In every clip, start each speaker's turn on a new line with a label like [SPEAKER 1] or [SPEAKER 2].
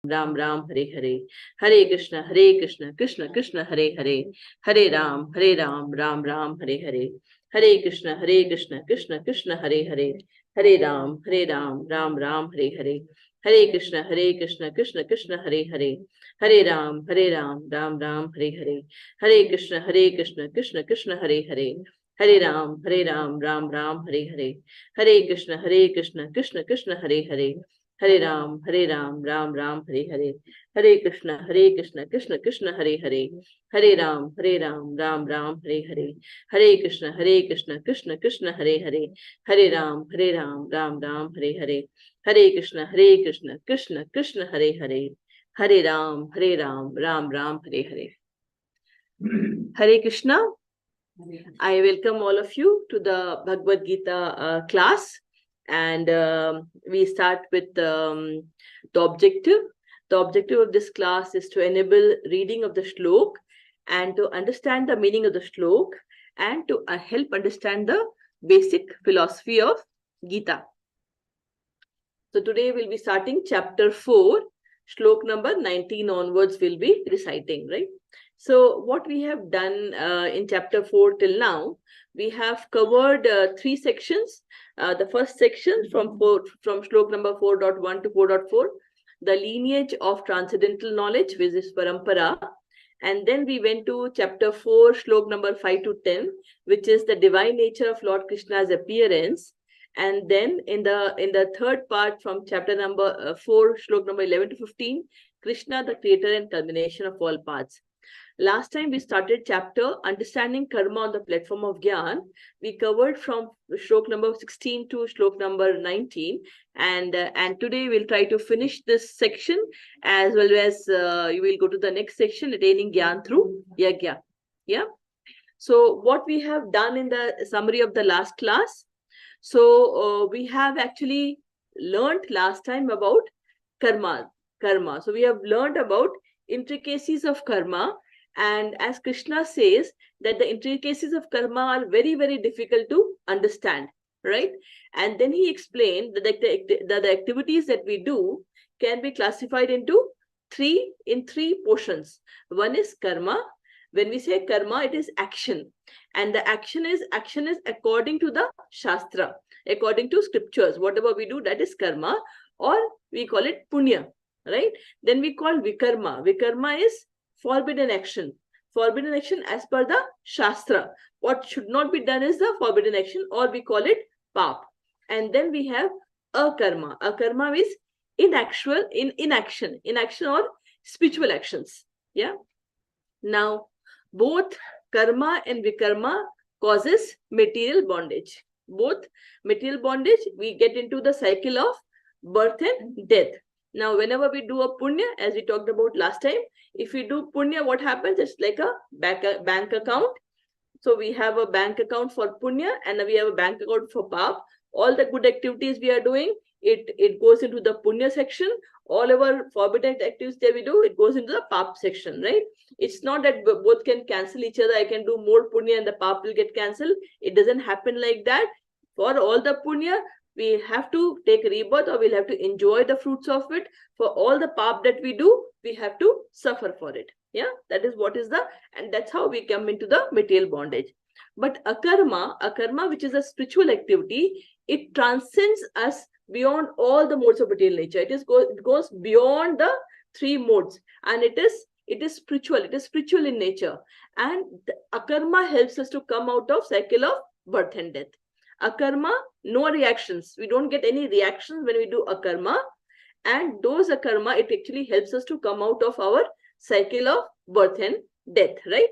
[SPEAKER 1] Ram Ram Hare Hare, Hare Krishna Krishna Krishna Hare Hare, Hare Ram Ram Ram Hare Hare, Hare Krishna Krishna Krishna Hare Hare, Hare Ram Ram Ram Hare Hare, Hare Krishna Krishna Krishna Hare Hare, Hare Ram Ram Ram Hare Hare, Hare Krishna Krishna Krishna Hare Hare, Hare Ram Ram Ram Hare Hare, Hare Krishna Krishna Krishna Hare Hare, Hare Ram Ram Ram Hare Hare, Hare Krishna Krishna Krishna Hare Hare, Hare Ram Ram Ram Hare Hare, Hare Krishna Krishna Krishna Hare Hare, Hare Ram Ram Ram Hare Hare, Hare Krishna Krishna Krishna Hare Hare, Hare Ram Ram Ram Hare Hare. Hare Krishna. I welcome all of you to the Bhagavad Gita class, and we start with the objective. The objective of this class is to enable reading of the shlok and to understand the meaning of the shlok and to help understand the basic philosophy of Gita. So today we'll be starting chapter 4, shlok number 19 onwards we'll be reciting, right? So what we have done in chapter 4 till now, we have covered 3 sections. The first section from shlok number 4.1 to 4.4, the lineage of transcendental knowledge, which is parampara. And then we went to chapter 4, shlok number 5 to 10, which is the divine nature of Lord Krishna's appearance. And then in the third part from chapter number 4, shlok number 11 to 15, Krishna, the creator and culmination of all paths. Last time we started chapter Understanding Karma on the Platform of Gyan. We covered from shlok number 16 to shlok number 19. And today we'll try to finish this section, as well as you will go to the next section, attaining Gyan through Yajna. Yeah. So what we have done in the summary of the last class. So we have actually learned last time about karma. So we have learned about intricacies of karma. And as Krishna says, that the intricacies of karma are very, very difficult to understand, right? And then he explained that the activities that we do can be classified into three portions. One is karma. When we say karma, it is action. And the action is according to the Shastra, according to scriptures. Whatever we do, that is karma, or we call it punya, right? Then we call vikarma. Vikarma is forbidden action. Forbidden action as per the Shastra. What should not be done is the forbidden action, or we call it pap. And then we have akarma. Akarma is inaction or spiritual actions. Yeah. Now, both karma and vikarma causes material bondage. Both material bondage, we get into the cycle of birth and death. Now, whenever we do a punya, as we talked about last time, if we do punya, what happens? It's like a bank account. So we have a bank account for punya and we have a bank account for pap. All the good activities we are doing, it goes into the punya section. All our forbidden activities that we do, it goes into the pap section, right? It's not that both can cancel each other. I can do more punya and the pap will get cancelled. It doesn't happen like that. For all the punya, we have to take rebirth, or we'll have to enjoy the fruits of it. For all the pap that we do, we have to suffer for it. Yeah, that is what is and that's how we come into the material bondage. But akarma, which is a spiritual activity, it transcends us beyond all the modes of material nature. It goes beyond the 3 modes, and it is spiritual. It is spiritual in nature, and the akarma helps us to come out of cycle of birth and death. Akarma, no reactions. We don't get any reactions when we do akarma, and those akarma, it actually helps us to come out of our cycle of birth and death, right?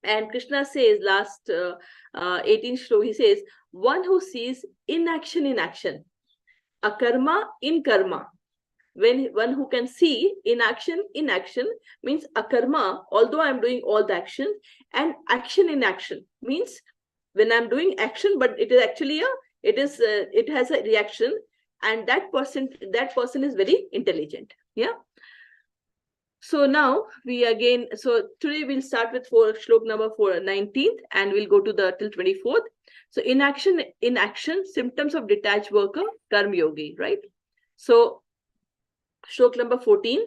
[SPEAKER 1] And Krishna says, last 18th shloka, he says, one who sees inaction in action, akarma in karma. When one who can see inaction in action means akarma, although I'm doing all the action, and action in action means when I'm doing action, but it is actually it has a reaction, and that person is very intelligent. Yeah. So now today we'll start with shlok number 19th, and we'll go to the till 24th. So in action, symptoms of detached worker, karma yogi, right? So Shlok number 14.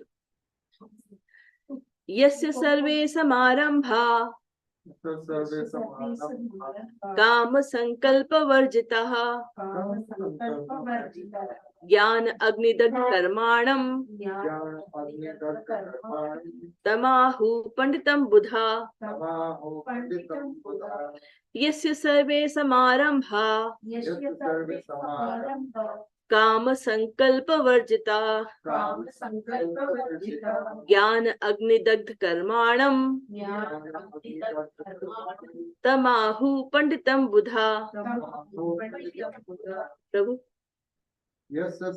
[SPEAKER 1] Yasya sarve samarambha काम संकल्प वर्जितः ज्ञान अग्निदग्ध कर्माणम तमाहु पंडितम बुधा यस्य सर्वे समारंभा काम संकल्प वर्जिता ज्ञान अग्निदग्ध कर्माणम तमाहु पंडितम बुधा। प्रभु
[SPEAKER 2] यस्य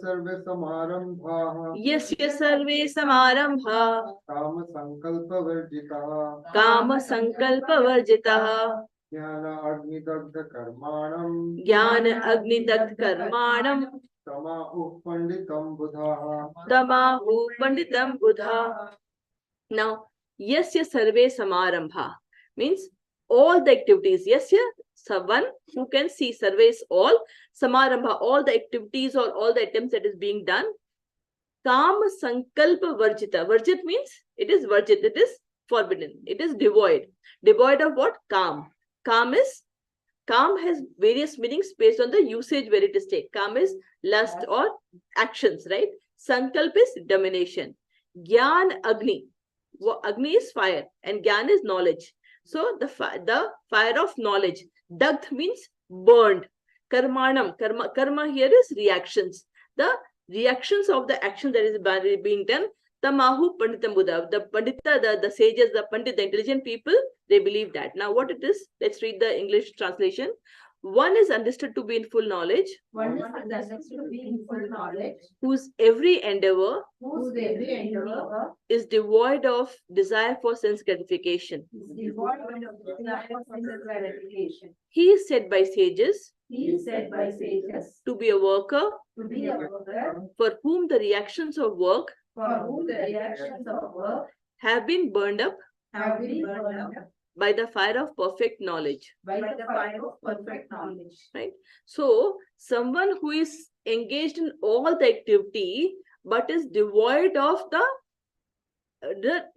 [SPEAKER 2] सर्वे समारंभाः
[SPEAKER 1] काम संकल्प वर्जितः
[SPEAKER 2] ज्ञान अग्निदग्ध
[SPEAKER 1] कर्माणं
[SPEAKER 2] तमाहु पंडितम
[SPEAKER 1] बुधा। Now, yasya sarve samarambha means all the activities. Yasya, someone who can see, sarve is all, samarambha, all the activities or all the attempts that is being done. Kama sankalpa varjita. Varjit means it is varjit, it is forbidden, it is devoid. Devoid of what? Kam. Kam has various meanings based on the usage where it is taken. Kam is lust or actions, right? Sankalp is domination. Gyan Agni. Agni is fire and Gyan is knowledge. So the fire of knowledge. Dagth means burned. Karmanam. Karma here is reactions. The reactions of the action that is being done. Tamahu Panditam Buddha. The Pandita, the sages, the Pandit, the intelligent people, they believe that. Now what it is? Let's read the English translation. One is understood to be in full knowledge. Whose every endeavor is devoid of desire for sense gratification. He is said by sages to be a worker for whom the reactions of work have been burned up by the fire of perfect knowledge. Right? So, someone who is engaged in all the activity but is devoid of the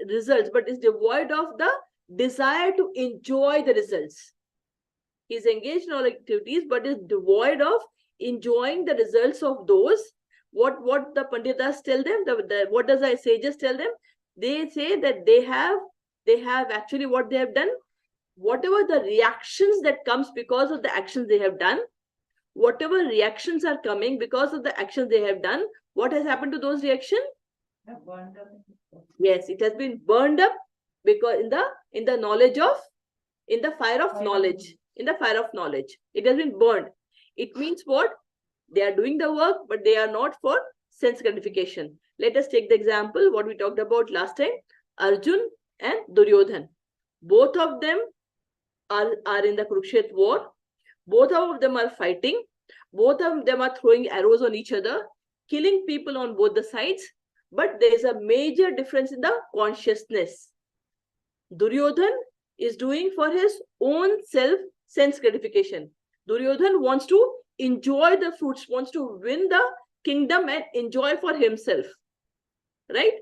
[SPEAKER 1] results, but is devoid of the desire to enjoy the results. He is engaged in all activities but is devoid of enjoying the results of those. What the Panditas tell them, what does the sages tell them? They say that they have actually what they have done, whatever the reactions that comes because of the actions they have done, whatever reactions are coming because of the actions they have done, what has happened to those reactions? Yes, it has been burned up because in the knowledge of, in the fire of knowledge, it has been burned. It means what? They are doing the work, but they are not for sense gratification. Let us take the example what we talked about last time. Arjun and Duryodhan. Both of them are in the Kurukshetra war. Both of them are fighting. Both of them are throwing arrows on each other, killing people on both the sides. But there is a major difference in the consciousness. Duryodhan is doing for his own sense gratification. Duryodhan wants to enjoy the fruits, wants to win the kingdom and enjoy for himself. Right?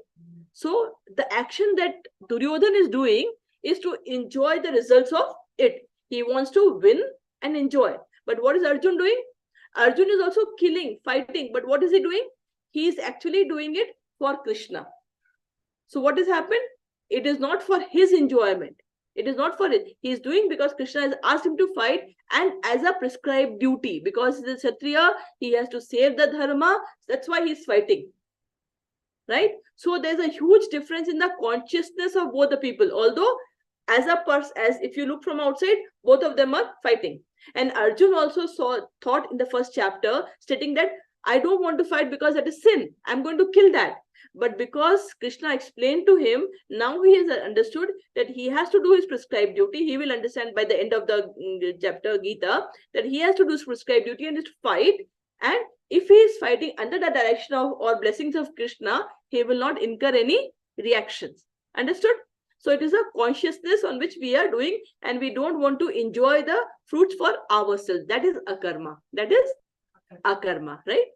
[SPEAKER 1] So the action that Duryodhan is doing is to enjoy the results of it. He wants to win and enjoy. But what is Arjun doing? Arjun is also killing, fighting. But what is he doing? He is actually doing it for Krishna. So what has happened? It is not for his enjoyment. It is not for it. He is doing because Krishna has asked him to fight and as a prescribed duty. Because he is a Kshatriya, he has to save the dharma. That's why he is fighting. Right? So there's a huge difference in the consciousness of both the people. Although as if you look from outside, both of them are fighting. And Arjun also thought in the first chapter, stating that I don't want to fight because that is sin. I'm going to kill that. But because Krishna explained to him, now he has understood that he has to do his prescribed duty. He will understand by the end of the chapter Gita that he has to do his prescribed duty and is to fight. And if he is fighting under the direction of or blessings of Krishna, he will not incur any reactions. Understood? So it is a consciousness on which we are doing and we don't want to enjoy the fruits for ourselves. That is akarma. That is akarma, right?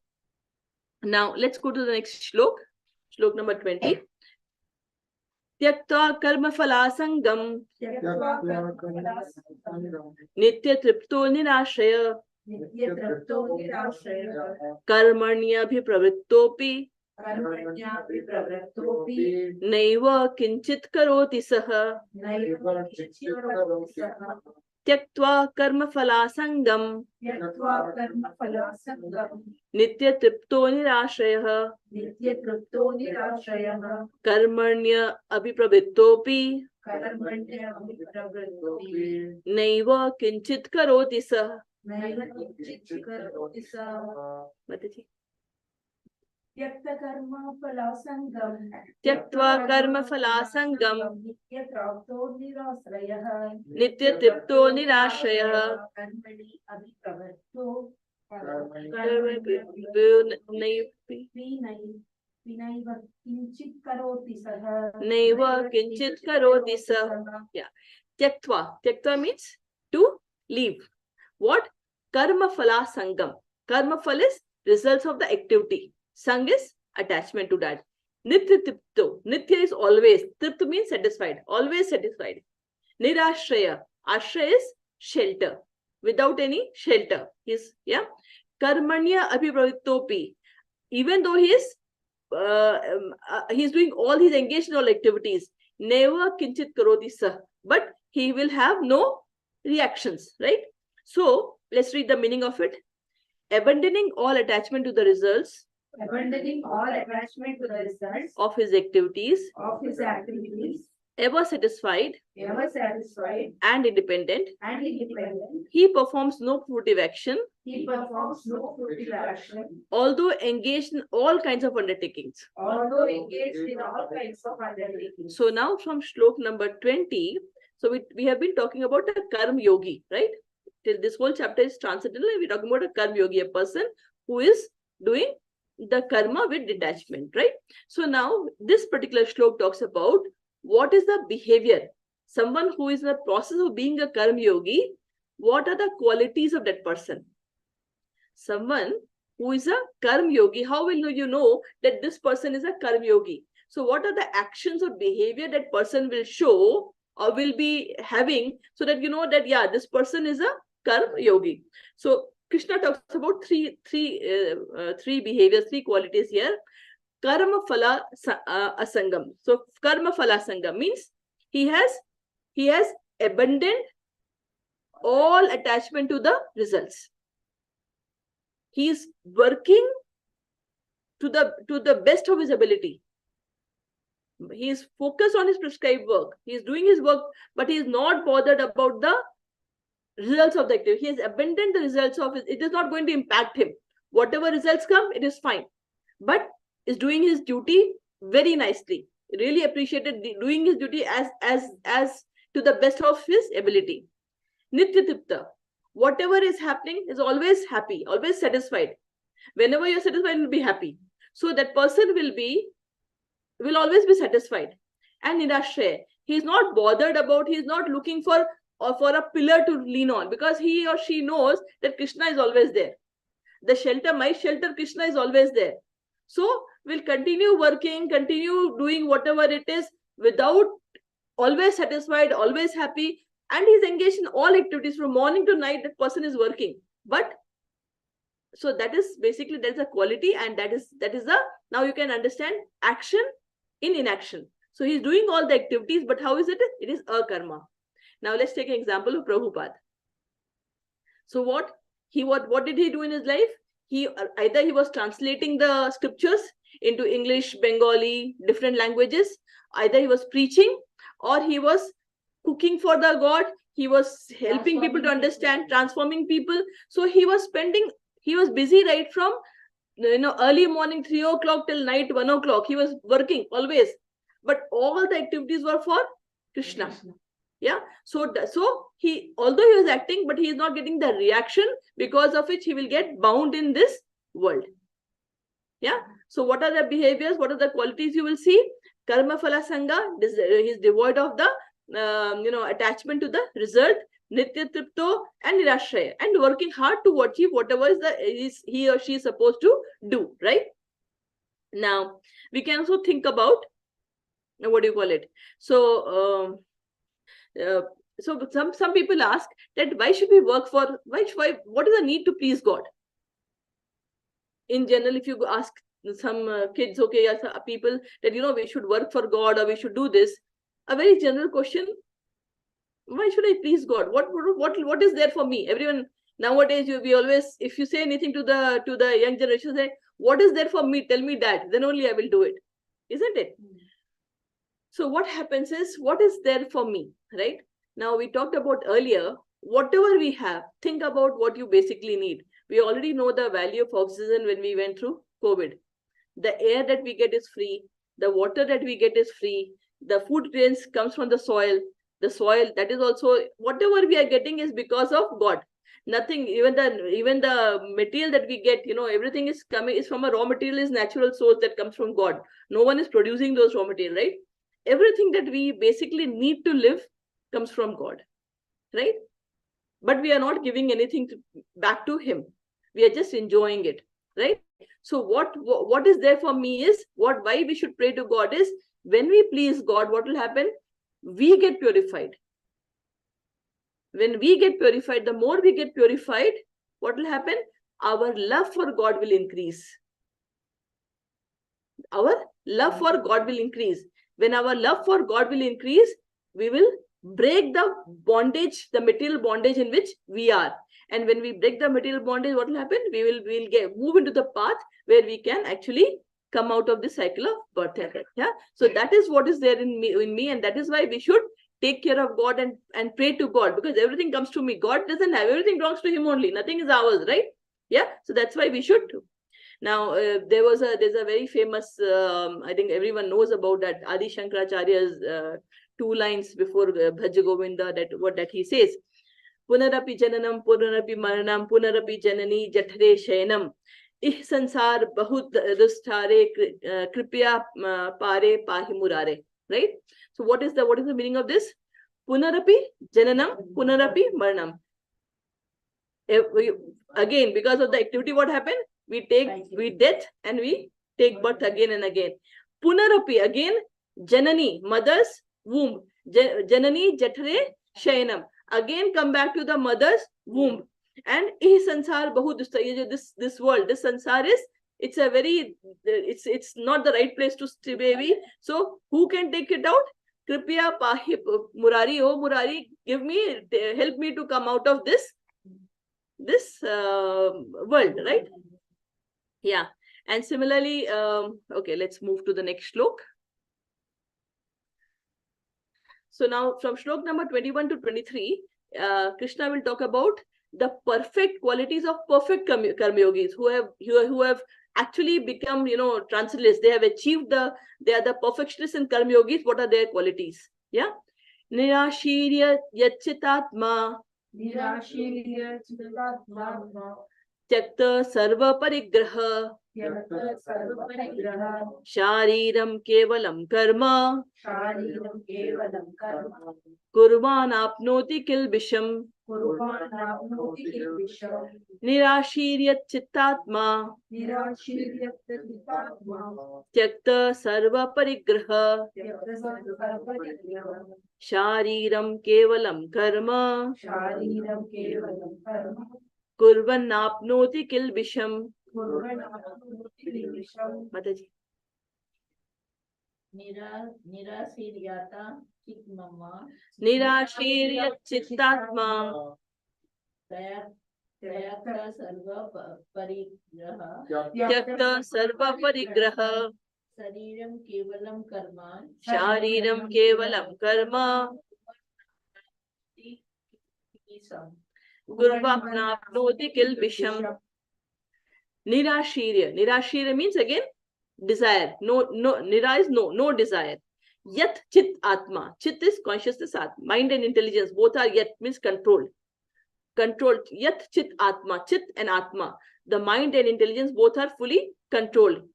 [SPEAKER 1] Now let's go to the next shlok. Shlok number 20. Tyaktva karma phalasangam nitya tripto nirashaya karmanyabhi pravrittopi naiva kinchit karoti saha. Tyaktva karma phalasangam nitya tripto nirashaya karmanya abhipravrittopi naiva kinchit karoti saha. Mataji. Tyaktva karma phalasangam nitya tripto nirashaya naiva kinchit karoti saha. Yeah. Tyaktva means to leave. What? Karma phala sangam. Karma phala is results of the activity. Sang is attachment to that. Nitya tripto. Nitya is always. Tripto means satisfied. Always satisfied. Nirashraya. Ashraya is shelter. Without any shelter. Karmanya abhipravrittopi. Even though he's doing all his engaged in all activities. Never kinchit karoti sah. But he will have no reactions, right? So let's read the meaning of it. Abandoning all attachment to the results of his activities, ever satisfied and independent, he performs no fruitive action, although engaged in all kinds of undertakings. So now from Shlok number 20, so we have been talking about a karma yogi, right? Till this whole chapter is transcendental, we're talking about a karma yogi, a person who is doing the karma with detachment, right? So now this particular Shlok talks about what is the behavior. Someone who is in the process of being a karma yogi, what are the qualities of that person? Someone who is a karma yogi, how will you know that this person is a karma yogi? So what are the actions or behavior that person will show or will be having, so that you know that, yeah, this person is a karma yogi. So Krishna talks about three behaviors, three qualities here. Karma phala asangam. So karma phala asangam means he has abandoned all attachment to the results. He is working to the best of his ability. He is focused on his prescribed work. He is doing his work, but he is not bothered about the results of the activity. He has abandoned the results of it. It is not going to impact him. Whatever results come, it is fine. But is doing his duty very nicely. Really appreciated doing his duty as to the best of his ability. Nitya tripta. Whatever is happening is always happy, always satisfied. Whenever you're satisfied, you'll be happy. So that person will always be satisfied. And nirashraya. He's not bothered about, he's not looking for a pillar to lean on, because he or she knows that Krishna is always there. The shelter, my shelter, Krishna is always there. So we'll continue working, continue doing whatever it is without, always satisfied, always happy. And he's engaged in all activities from morning to night. That person is working. But so that is basically, that's a quality, and that is the, now you can understand action in inaction. So he's doing all the activities, but how is it? It is akarma. Now let's take an example of Prabhupada. So what did he do in his life? Either he was translating the scriptures into English, Bengali, different languages. Either he was preaching, or he was cooking for the God. He was helping people to understand, transforming people. So he was busy right from early morning 3 o'clock till night 1 o'clock. He was working always. But all the activities were for Krishna. Yeah. So he, although he was acting, but he is not getting the reaction, because of which he will get bound in this world. Yeah. So what are the behaviors? What are the qualities you will see? Karma phala sanga, he is devoid of the attachment to the result. Nitya tripto and nirashraya, and working hard to achieve whatever is he or she is supposed to do, right? Now, we can also think about, what do you call it? So some people ask that why should we work for, what is the need to please God? In general, if you ask some kids, okay, yes, people that, we should work for God or we should do this, a very general question, why should I please God? What is there for me? Everyone nowadays, we always, if you say anything to the young generation, say, what is there for me? Tell me that, then only I will do it, isn't it? So what happens is, what is there for me, right? Now, we talked about earlier, whatever we have, think about what you basically need. We already know the value of oxygen when we went through COVID. The air that we get is free. The water that we get is free. The food grains comes from the soil. The soil, that is also, whatever we are getting is because of God. Nothing, even the material that we get, everything is from a raw material, is natural source that comes from God. No one is producing those raw material, right? Everything that we basically need to live comes from God, right? But we are not giving anything back to him. We are just enjoying it, right? So what is there for me is, why we should pray to God is, when we please God, what will happen? We get purified. When we get purified, the more we get purified, what will happen? Our love for God will increase. Our love for God will increase. When our love for God will increase, we will break the bondage, the material bondage in which we are. And when we break the material bondage, what will happen? We'll move into the path where we can actually come out of the cycle of birth and death. Yeah. So that is what is there in me, and that is why we should take care of God and pray to God, because everything comes to me. God doesn't have, everything belongs to him only. Nothing is ours, right? Yeah. So that's why we should. Now, there's a very famous, I think everyone knows about that, Adi Shankaracharya's 2 lines before Bhaja Govinda, that he says, Punarapi Jananam, Punarapi Maranam, Punarapi Janani Jathare Shayanam, Ih Sansar Bahut Dustare Kripya Pare Pahi Murare. Right? So what is the meaning of this? Punarapi Jananam, Punarapi Maranam. Again, because of the activity, what happened? We death and we take birth again and again. Punarapi, again, Janani, mother's womb. Janani Jathare Shayanam. Again, come back to the mother's womb. And ih sansar bahu dusta. This world, this sansar is, it's a very, it's not the right place to stay, baby. So who can take it out? Kripya pahi Murari, oh Murari, help me to come out of this world, right? Yeah. And similarly, okay, let's move to the next shlok. So now, from shlok number 21 to 23, Krishna will talk about the perfect qualities of perfect karma yogis who have actually become, transcendents. They have achieved they are the perfectionists in karma yogis. What are their qualities? Yeah. Nirashirya yachitatma, त्यक्त सर्व परिग्रह, शारीरम केवलम कर्म, कुर्वान् आप्नोति किल्बिषम, निराशीर्य चित्तात्मा, त्यक्त सर्व परिग्रह, शारीरम केवलम कर्म, कुर्वन् आप्नोति किल्बिषम. माताजी. निराशीर्य चित्तात्मा, त्यक्त सर्व परिग्रह, शारीरम केवलम कर्म, कुर्वाप्नोति किल्बिषम. Nirashirya means, again, desire. No, nira is no desire. Yat chit atma. Chit is consciousness, atma. Mind and intelligence, both are yat, means controlled. Yat chit atma. Chit and atma. The mind and intelligence both are fully controlled.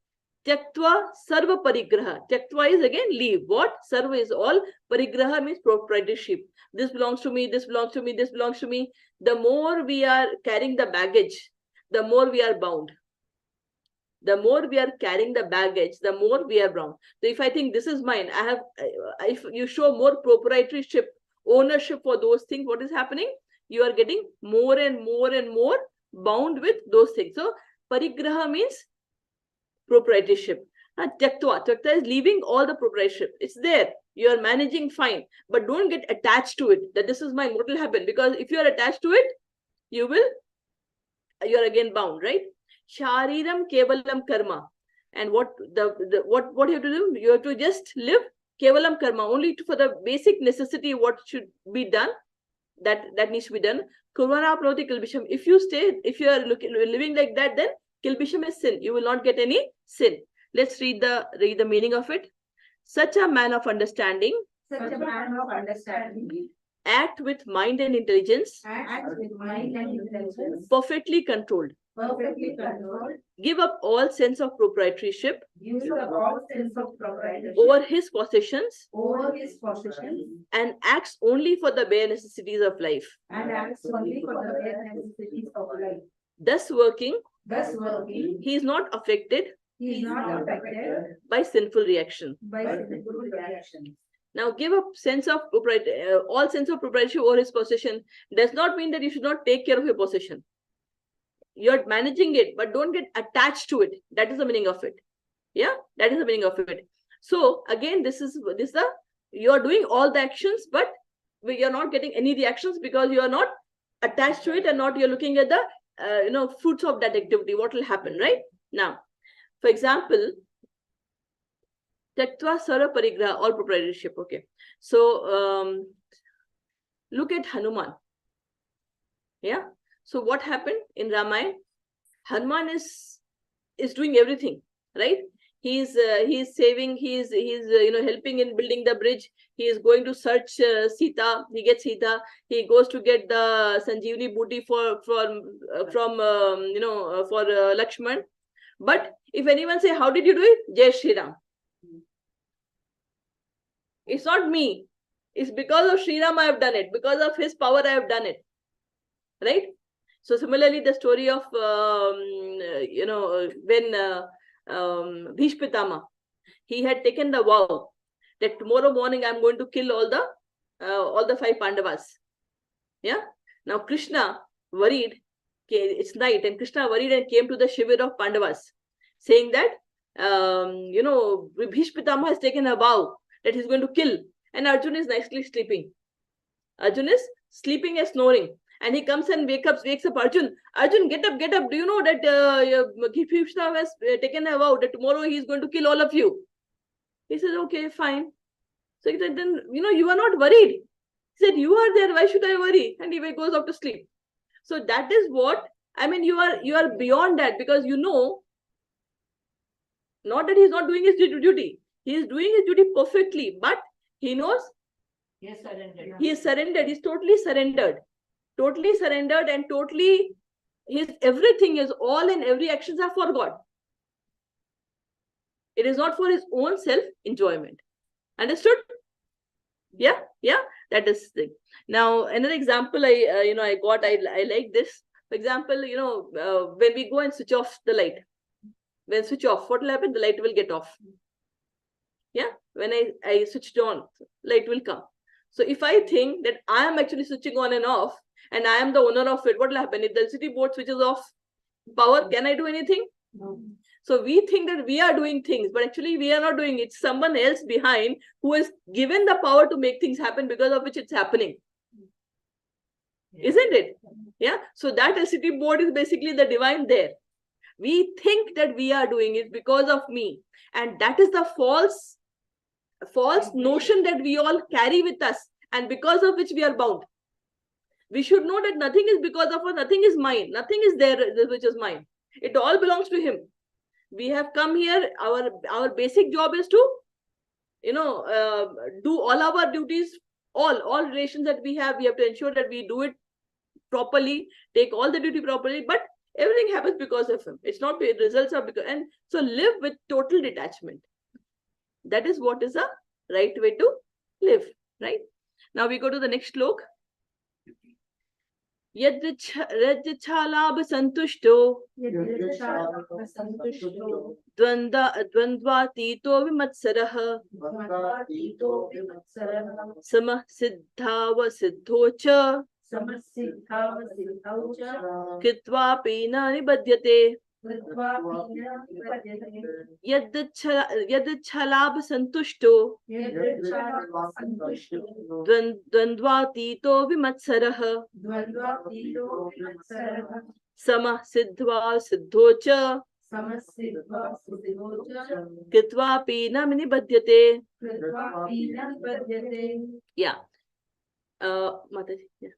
[SPEAKER 1] Tyaktva sarva parigraha. Tyaktva is, again, leave. What? Sarva is all. Parigraha means proprietorship. This belongs to me, this belongs to me, this belongs to me. The more we are carrying the baggage, the more we are bound. The more we are carrying the baggage, the more we are wrong. So if I think this is mine, if you show more proprietorship, ownership for those things, what is happening? You are getting more and more and more bound with those things. So parigraha means proprietorship. Tyaktva is leaving all the proprietorship. It's there. You are managing fine, but don't get attached to it. That this is mine. What will happen? Because if you are attached to it, you are again bound, right? Shariram kevalam karma. And what you have to do? You have to just live kevalam karma, only for the basic necessity. What should be done? That needs to be done. Kurvana proti kilbisham. If you are living like that, then kilbisham is sin. You will not get any sin. Let's read the meaning of it. Such a man of understanding.
[SPEAKER 3] Such a man of understanding.
[SPEAKER 1] Act with mind and intelligence.
[SPEAKER 3] Acts with mind and intelligence.
[SPEAKER 1] Perfectly controlled.
[SPEAKER 3] Perfectly controlled.
[SPEAKER 1] Give up all sense of proprietorship.
[SPEAKER 3] Gives up all sense of proprietorship.
[SPEAKER 1] Over his possessions.
[SPEAKER 3] Over his possessions.
[SPEAKER 1] And acts only for the bare necessities of life.
[SPEAKER 3] And acts only for the bare necessities of life.
[SPEAKER 1] Thus working.
[SPEAKER 3] He
[SPEAKER 1] is not affected.
[SPEAKER 3] He is not affected
[SPEAKER 1] by sinful reaction.
[SPEAKER 3] by sinful reactions.
[SPEAKER 1] Now, give up sense of all sense of proprietorship over his possession does not mean that you should not take care of your possession. You're managing it, but don't get attached to it. That is the meaning of it. Yeah, that is the meaning of it. So again, you are doing all the actions, but you're not getting any reactions because you are not attached to it, and you're looking at the fruits of that activity. What will happen, right? Now, for example, Taktva Sara Parigraha, all proprietorship. Okay. So look at Hanuman. Yeah. So what happened in Ramayana? Hanuman is doing everything, right? He's saving, he's helping in building the bridge. He is going to search Sita. He gets Sita. He goes to get the Sanjeevani booty from Lakshman. But if anyone say, how did you do it? Jai Shri Ram. It's not me. It's because of Shri Ram I have done it. Because of his power I have done it. Right? So similarly, the story of when Bhishma Pitama, he had taken the vow that tomorrow morning I am going to kill all the 5 Pandavas. Yeah. Now Krishna worried. It's night, and Krishna worried and came to the Shivir of Pandavas, saying that Bhishma Pitama has taken a vow that he's going to kill, and Arjun is nicely sleeping. Arjun is sleeping and snoring. And he comes and wakes up Arjun. Arjun, get up. Do you know that Krishna has taken a vow that tomorrow he is going to kill all of you? He said, okay, fine. So he said, then, you are not worried. He said, you are there. Why should I worry? And he goes off to sleep. So that is what, you are beyond that, because not that he is not doing his duty. He is doing his duty perfectly, but he knows
[SPEAKER 3] He is surrendered.
[SPEAKER 1] He is surrendered. He's totally surrendered. Totally surrendered, and totally his everything is all and every actions are for God. It is not for his own self-enjoyment. Understood? Yeah, that is the thing. Now, another example I like this. For example, when we go and switch off the light. When switch off, what will happen? The light will get off. Yeah, when I switched on, light will come. So if I think that I am actually switching on and off, and I am the owner of it, what will happen? If the electricity board switches off power, can I do anything?
[SPEAKER 3] No.
[SPEAKER 1] So we think that we are doing things, but actually we are not doing it. It's someone else behind who is given the power to make things happen, because of which it's happening. Isn't it? Yeah. So that electricity board is basically the divine there. We think that we are doing it because of me. And that is the false notion that we all carry with us, and because of which we are bound. We should know that nothing is because of us, nothing is mine, nothing is there which is mine. It all belongs to him. We have come here, our basic job is to, do all our duties, all relations that we have to ensure that we do it properly, take all the duty properly, but everything happens because of him. It's not the results are because, and so live with total detachment. That is what is the right way to live, right? Now we go to the next slok. Yadrichhalabha santushto
[SPEAKER 3] Santushto
[SPEAKER 1] द्वन्द्वातीतो विमत्सरः
[SPEAKER 3] Dvandvatito Vimatsarah
[SPEAKER 1] समः सिद्धाव सिद्धो च
[SPEAKER 3] Samasiddhava Siddhaucha
[SPEAKER 1] कृत्वापि न निबध्यते
[SPEAKER 3] Kritva Pina Vipadyate
[SPEAKER 1] यदच्छलाभ संतुष्टो
[SPEAKER 3] Yadrichara Santushto
[SPEAKER 1] द्वन्द्वातीतो विमत्सरः
[SPEAKER 3] Dvandvatito Vimatsarah
[SPEAKER 1] समः सिद्ध्वा सिद्धो च
[SPEAKER 3] Samasiddhava Siddhocha
[SPEAKER 1] कृत्वापि न निबध्यते.
[SPEAKER 3] Kritva Pina Vipadyate
[SPEAKER 1] Yeah. Mataji, yeah.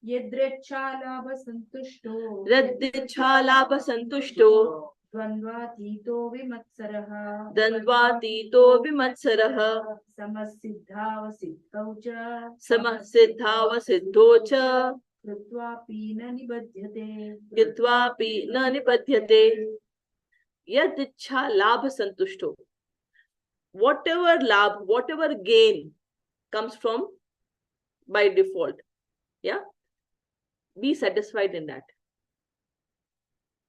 [SPEAKER 3] Yadrechalabha Santushto
[SPEAKER 1] रद्दिच्छालाभ संतुष्टो
[SPEAKER 3] Dvandvatito Vimatsaraha
[SPEAKER 1] द्वन्द्वातीतो विमत्सरः
[SPEAKER 3] Samasiddhava Siddhaucha
[SPEAKER 1] समः सिद्धाव सिद्धो च
[SPEAKER 3] Kritva Pina Nibadyate
[SPEAKER 1] कृत्वापि न निबध्यते. यदिच्छा लाभ संतुष्टो. Whatever labh, whatever gain comes from by default, yeah, be satisfied in that.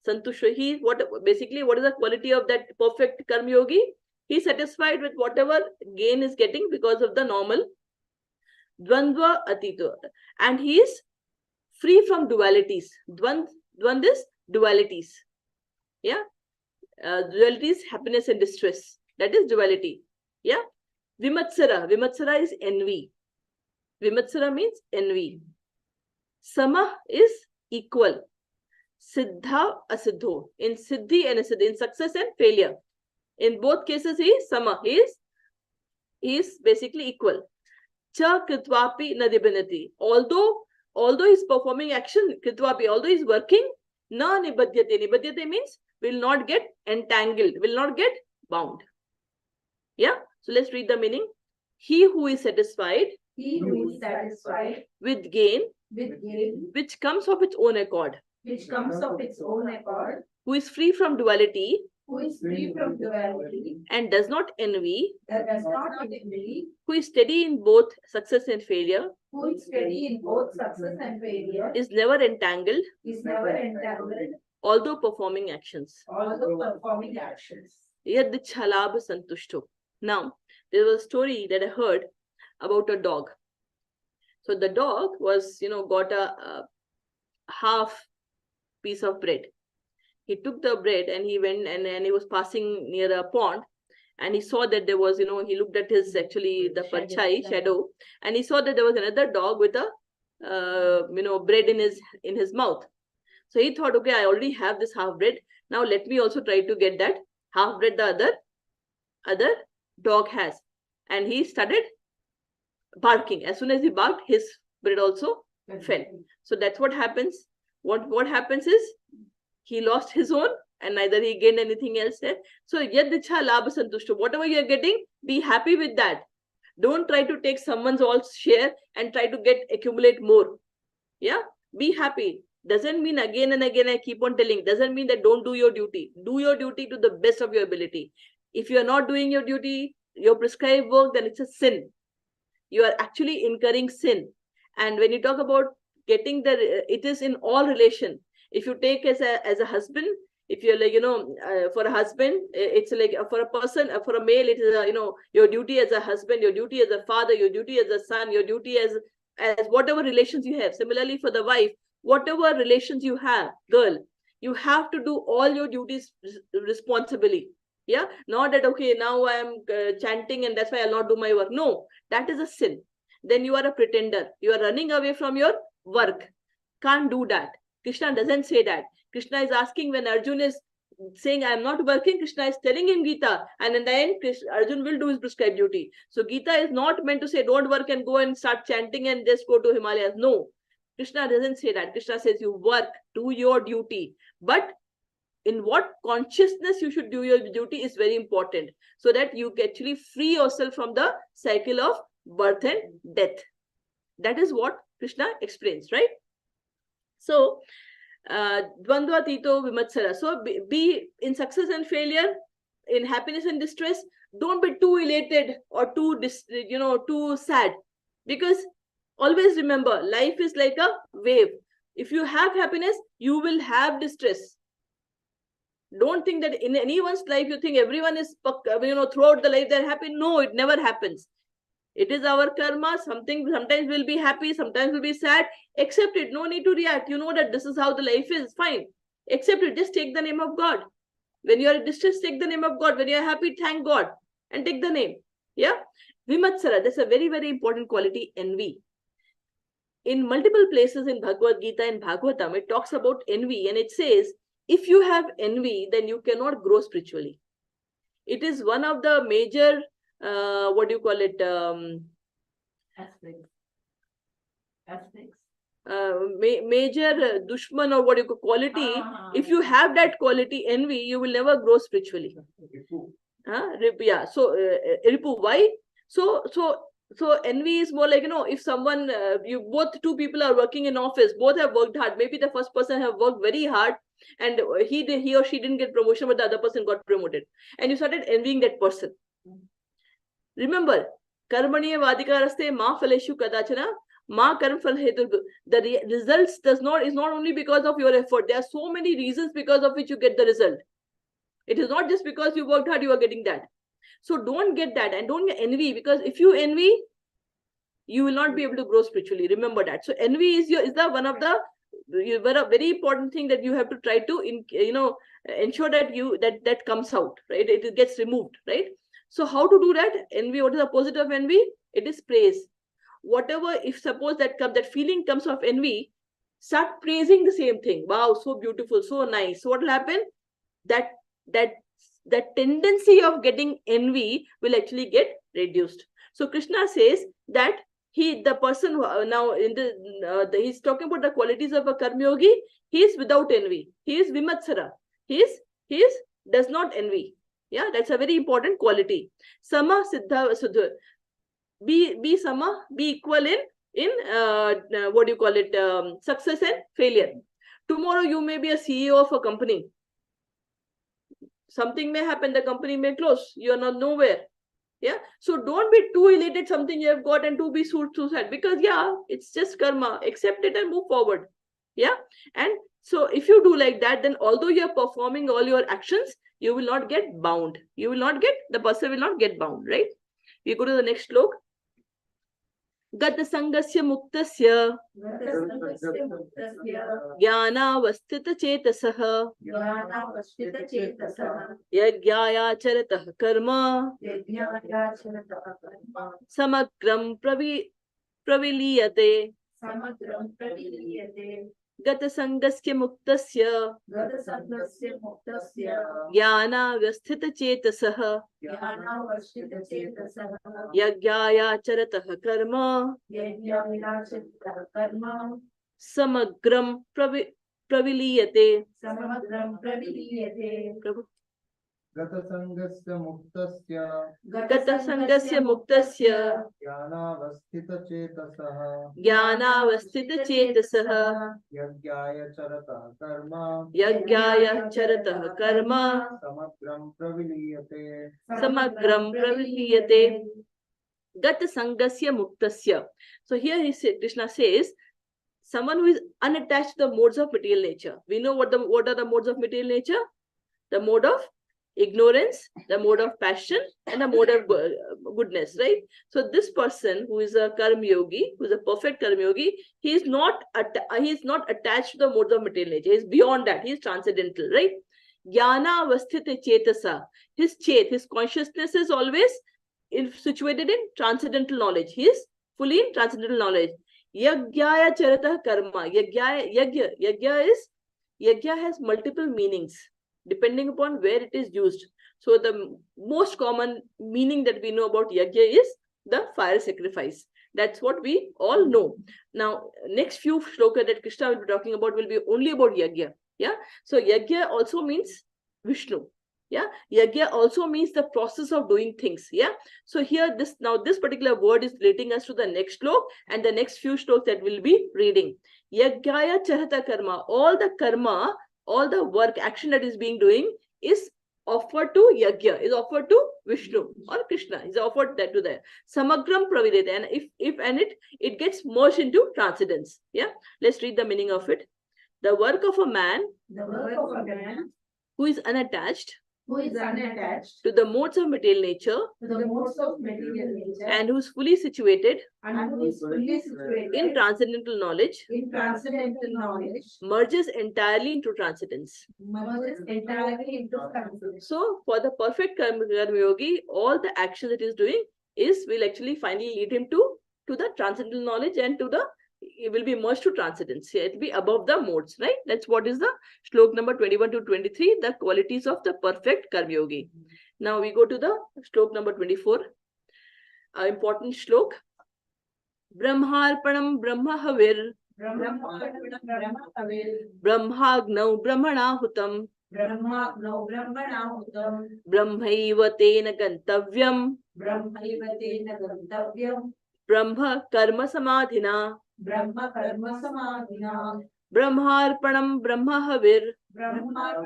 [SPEAKER 1] Santushto, he what basically what is the quality of that perfect karma yogi? He is satisfied with whatever gain is getting because of the normal dvandva atito, and he is free from dualities. Dvand is dualities, yeah. Duality is happiness and distress. That is duality. Yeah. Vimatsara is envy. Vimatsara means envy. Sama is equal. Siddha asiddho. In siddhi and asiddhi, in success and failure. In both cases, he is sama. He is basically equal. Cha kritvapi nadibinati. Although he is performing action, kritvapi, although he is working, na nibadhyate. Nibadhyate means will not get entangled, will not get bound. Yeah. So let's read the meaning. He who is satisfied
[SPEAKER 3] He who is satisfied
[SPEAKER 1] with gain
[SPEAKER 3] with gain
[SPEAKER 1] which comes of its own accord,
[SPEAKER 3] which comes of its own accord,
[SPEAKER 1] who is free from duality
[SPEAKER 3] who is free from duality,
[SPEAKER 1] and does not envy,
[SPEAKER 3] that does not envy,
[SPEAKER 1] who is steady in both success and failure,
[SPEAKER 3] who is steady in both success and failure,
[SPEAKER 1] is never entangled,
[SPEAKER 3] is never entangled,
[SPEAKER 1] although performing actions.
[SPEAKER 3] although performing actions.
[SPEAKER 1] Yadichalabh santushto. Now, there was a story that I heard about a dog. So the dog was, got a half piece of bread. He took the bread and he went and he was passing near a pond, and he saw that there was, he looked at his the parchai shadow, and he saw that there was another dog with a bread in his mouth. So he thought, okay, I already have this half bread. Now let me also try to get that half bread the other dog has. And he started barking. As soon as he barked, his bread also fell. So that's what happens. What happens is he lost his own, and neither he gained anything else there. So yadicha labha santushto. Whatever you are getting, be happy with that. Don't try to take someone's all share and try to accumulate more. Yeah, be happy. Doesn't mean again and again I keep on telling. Doesn't mean that don't do your duty. Do your duty to the best of your ability. If you are not doing your duty, your prescribed work, then it's a sin. You are actually incurring sin. And when you talk about getting it is in all relation. If you take as a husband, if you're like, for a husband, it's like for a person, for a male, it is your duty as a husband, your duty as a father, your duty as a son, your duty as whatever relations you have. Similarly for the wife, whatever relations you have, girl, you have to do all your duties responsibly. Yeah, not that okay, now I am chanting and that's why I'll not do my work. No, that is a sin. Then you are a pretender. You are running away from your work. Can't do that. Krishna doesn't say that. Krishna is asking, when Arjun is saying I am not working, Krishna is telling him Gita, and in the end Arjun will do his prescribed duty. So Gita is not meant to say don't work and go and start chanting and just go to Himalayas. No, Krishna doesn't say that. Krishna says you work, do your duty, but in what consciousness you should do your duty is very important, so that you actually free yourself from the cycle of birth and death. That is what Krishna explains, right? So dvandva tito vimatsara. So be in success and failure, in happiness and distress. Don't be too elated or too sad, because always remember, life is like a wave. If you have happiness, you will have distress. Don't think that in anyone's life you think everyone is, throughout the life they're happy. No, it never happens. It is our karma. Sometimes we'll be happy, sometimes we'll be sad. Accept it. No need to react. You know that this is how the life is. Fine. Accept it. Just take the name of God. When you are in distress, take the name of God. When you are happy, thank God and take the name. Yeah. Vimatsara. That's a very, very important quality. Envy. In multiple places in Bhagavad Gita and Bhagavatam, it talks about envy, and it says, if you have envy, then you cannot grow spiritually. It is one of the major, major dushman, or what you call quality. If you have that quality, envy, you will never grow spiritually. Yeah. So Ripu, why? So envy is more like, if someone, two people are working in office, both have worked hard. Maybe the first person have worked very hard, and he or she didn't get promotion, but the other person got promoted, and you started envying that person. Remember, karmaniya vadikaraste ma phaleshu kadachana ma karm phal hetu. The results is not only because of your effort. There are so many reasons because of which you get the result. It is not just because you worked hard you are getting that. So don't get that, and don't get envy, because if you envy, you will not be able to grow spiritually. Remember that. So envy is one of the very important thing that you have to try to ensure that that comes out, right? It gets removed, right? So how to do that? Envy. What is the opposite of envy? It is praise. Whatever, if suppose that feeling comes of envy, start praising the same thing. Wow, so beautiful, so nice. So what will happen? That tendency of getting envy will actually get reduced. So Krishna says that the person who, now in he's talking about the qualities of a karmyogi. He is without envy. He is vimatsara. He does not envy. Yeah, that's a very important quality. Sama siddha sudha. Be sama, be equal in success and failure. Tomorrow you may be a CEO of a company. Something may happen, the company may close. You are not nowhere. Yeah. So don't be too elated something you have got and to be too sad, because it's just karma. Accept it and move forward. Yeah. And so if you do like that, then although you are performing all your actions, you will not get bound. The person will not get bound, right? We go to the next slok. Gata sangasya muktasya jnanavasthita chetasah yajnaya charatah karma samagram praviliyate. Gata sangasya muktasya jnanavasthita chetasah yajnaya charatah karma samagram praviliyate. Prabhu.
[SPEAKER 2] Gata sangasya
[SPEAKER 1] muktasya jnanavasthita chetasah
[SPEAKER 2] yajnaya charatah
[SPEAKER 1] karma samagram praviliyate. Gata sangasya muktasya. So here Krishna says, someone who is unattached to the modes of material nature. We know what are the modes of material nature? The mode of ignorance, the mode of passion, and the mode of goodness, right? So this person who is a karma yogi, who is a perfect karma yogi, he is not attached to the modes of material nature. He is beyond that. He is transcendental, right? Jnana avasthita chetasa. His consciousness is always situated in transcendental knowledge. He is fully in transcendental knowledge. Yajnaya charatah karma. Yajna has multiple meanings depending upon where it is used. So the most common meaning that we know about yajna is the fire sacrifice. That's what we all know. Now, next few shlokas that Krishna will be talking about will be only about yajna. Yeah. So yajna also means Vishnu. Yeah. Yajna also means the process of doing things. Yeah. So here this particular word is relating us to the next shlok and the next few shlokas that we'll be reading. Yajnaya charata karma. All the karma, all the work, action that is being doing is offered to yajna, is offered to Vishnu or Krishna, is offered that to the samagram pravidete, and it gets merged into transcendence. Yeah, let's read the meaning of it. The work of a man
[SPEAKER 3] The work of a man
[SPEAKER 1] who is unattached
[SPEAKER 3] who is unattached
[SPEAKER 1] to the modes of material nature
[SPEAKER 3] to the modes of material nature
[SPEAKER 1] and who is fully situated
[SPEAKER 3] and who is fully situated
[SPEAKER 1] in transcendental knowledge
[SPEAKER 3] in transcendental knowledge
[SPEAKER 1] merges entirely into transcendence.
[SPEAKER 3] merges entirely into transcendence.
[SPEAKER 1] So, for the perfect karma yogi, all the action that he is doing will actually finally lead him to the transcendental knowledge and it will be merged to transcendence. It will be above the modes, right? That's what is the shlok number 21 to 23, the qualities of the perfect karma yogi. Now we go to the shlok number 24, important shlok. Brahmarpanam Brahmahavir Brahmagnau Brahmanahutam Brahmaiva Tena Gantavyam Brahma Karma Samadhina Brahmarpanam Brahmahavir Brahmagnau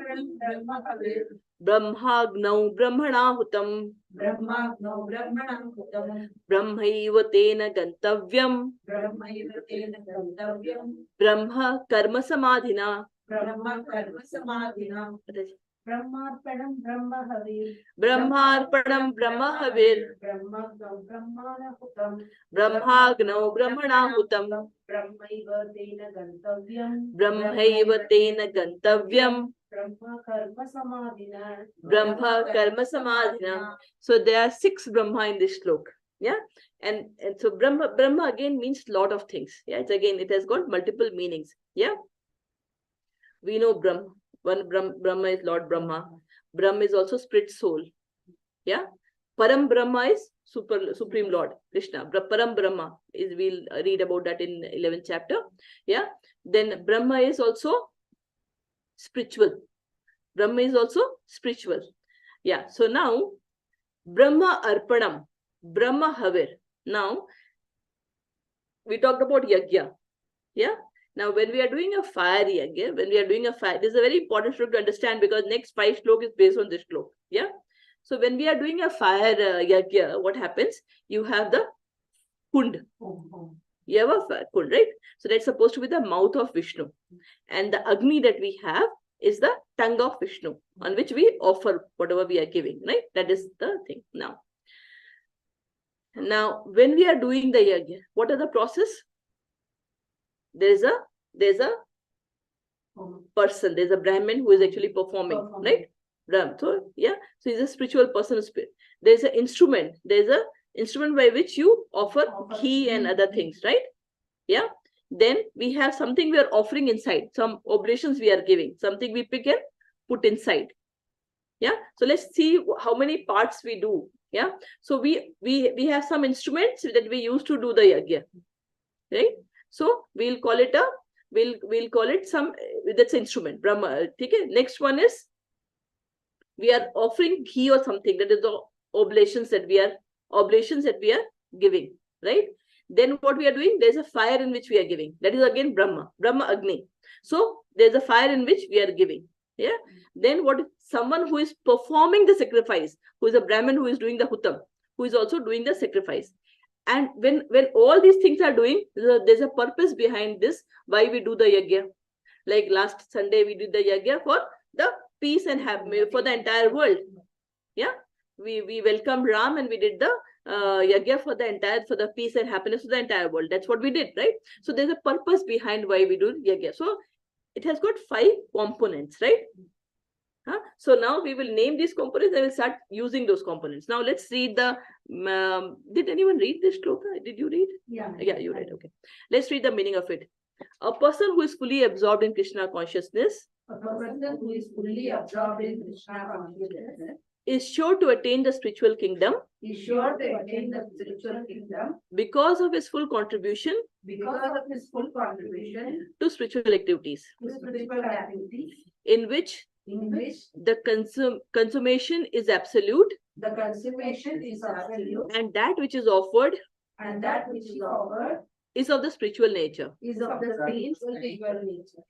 [SPEAKER 1] Brahmanahutam Brahmaiva Tena Gantavyam Brahma Karma Samadhina.
[SPEAKER 3] Brahmarpanam Brahmahavir
[SPEAKER 1] Brahmarpanam Brahmahavir Brahmagnau Brahmanahutam
[SPEAKER 3] Brahmaiva Tena Gantavyam
[SPEAKER 1] Brahmaiva Tena Gantavyam Brahma Karma Samadhina. So there are 6 Brahma in this shlok. Yeah, and so Brahma again means lot of things. Yeah, it has got multiple meanings. Yeah, we know Brahma is Lord Brahma. Brahma is also spirit soul. Yeah, Param Brahma is supreme Lord Krishna. Param Brahma is, we'll read about that in 11th chapter. Yeah, then Brahma is also spiritual. Brahma is also spiritual. Yeah, so now Brahma Arpanam, Brahma Havir. Now we talked about Yajna. Yeah. Now, when we are doing a fire yajna, this is a very important shlok to understand because next 5 shlok is based on this shlok. Yeah. So when we are doing a fire yajna, what happens? You have the kund. You have a fire kund, right? So that's supposed to be the mouth of Vishnu. And the Agni that we have is the tongue of Vishnu on which we offer whatever we are giving, right? That is the thing. Now, when we are doing the yajna, what are the process? There's a person, there's a Brahmin who is actually performing, right? So yeah, so he's a spiritual person. There's an instrument. There's an instrument by which you offer ghee and other things, right? Yeah. Then we have something we are offering inside. Some oblations we are giving. Something we pick and put inside. Yeah. So let's see how many parts we do. Yeah. So we have some instruments that we use to do the yajna, right? So we'll call it some, that's instrument, Brahma. Okay? Next one is we are offering ghee or something, that is the oblations that we are giving, right? Then what we are doing, there's a fire in which we are giving. That is again Brahma Agni. So there's a fire in which we are giving. Yeah. Then someone who is performing the sacrifice, who is a Brahmin who is doing the hutam, who is also doing the sacrifice. And when all these things are doing, there's a purpose behind this, why we do the yajna. Like last Sunday, we did the yajna for the peace and happiness for the entire world. Yeah, we welcomed Ram and we did the yajna for the peace and happiness of the entire world. That's what we did, right? So there's a purpose behind why we do yajna. So it has got 5 components, right? So now we will name these components and we'll start using those components. Now let's read the, did anyone read this shloka? Did you read?
[SPEAKER 3] Yeah.
[SPEAKER 1] Yeah, you read, okay. Let's read the meaning of it. A person who is fully absorbed in Krishna consciousness is sure to attain the spiritual kingdom because of his full contribution to spiritual activities, in which the consummation is absolute, and that which is offered is of the spiritual nature.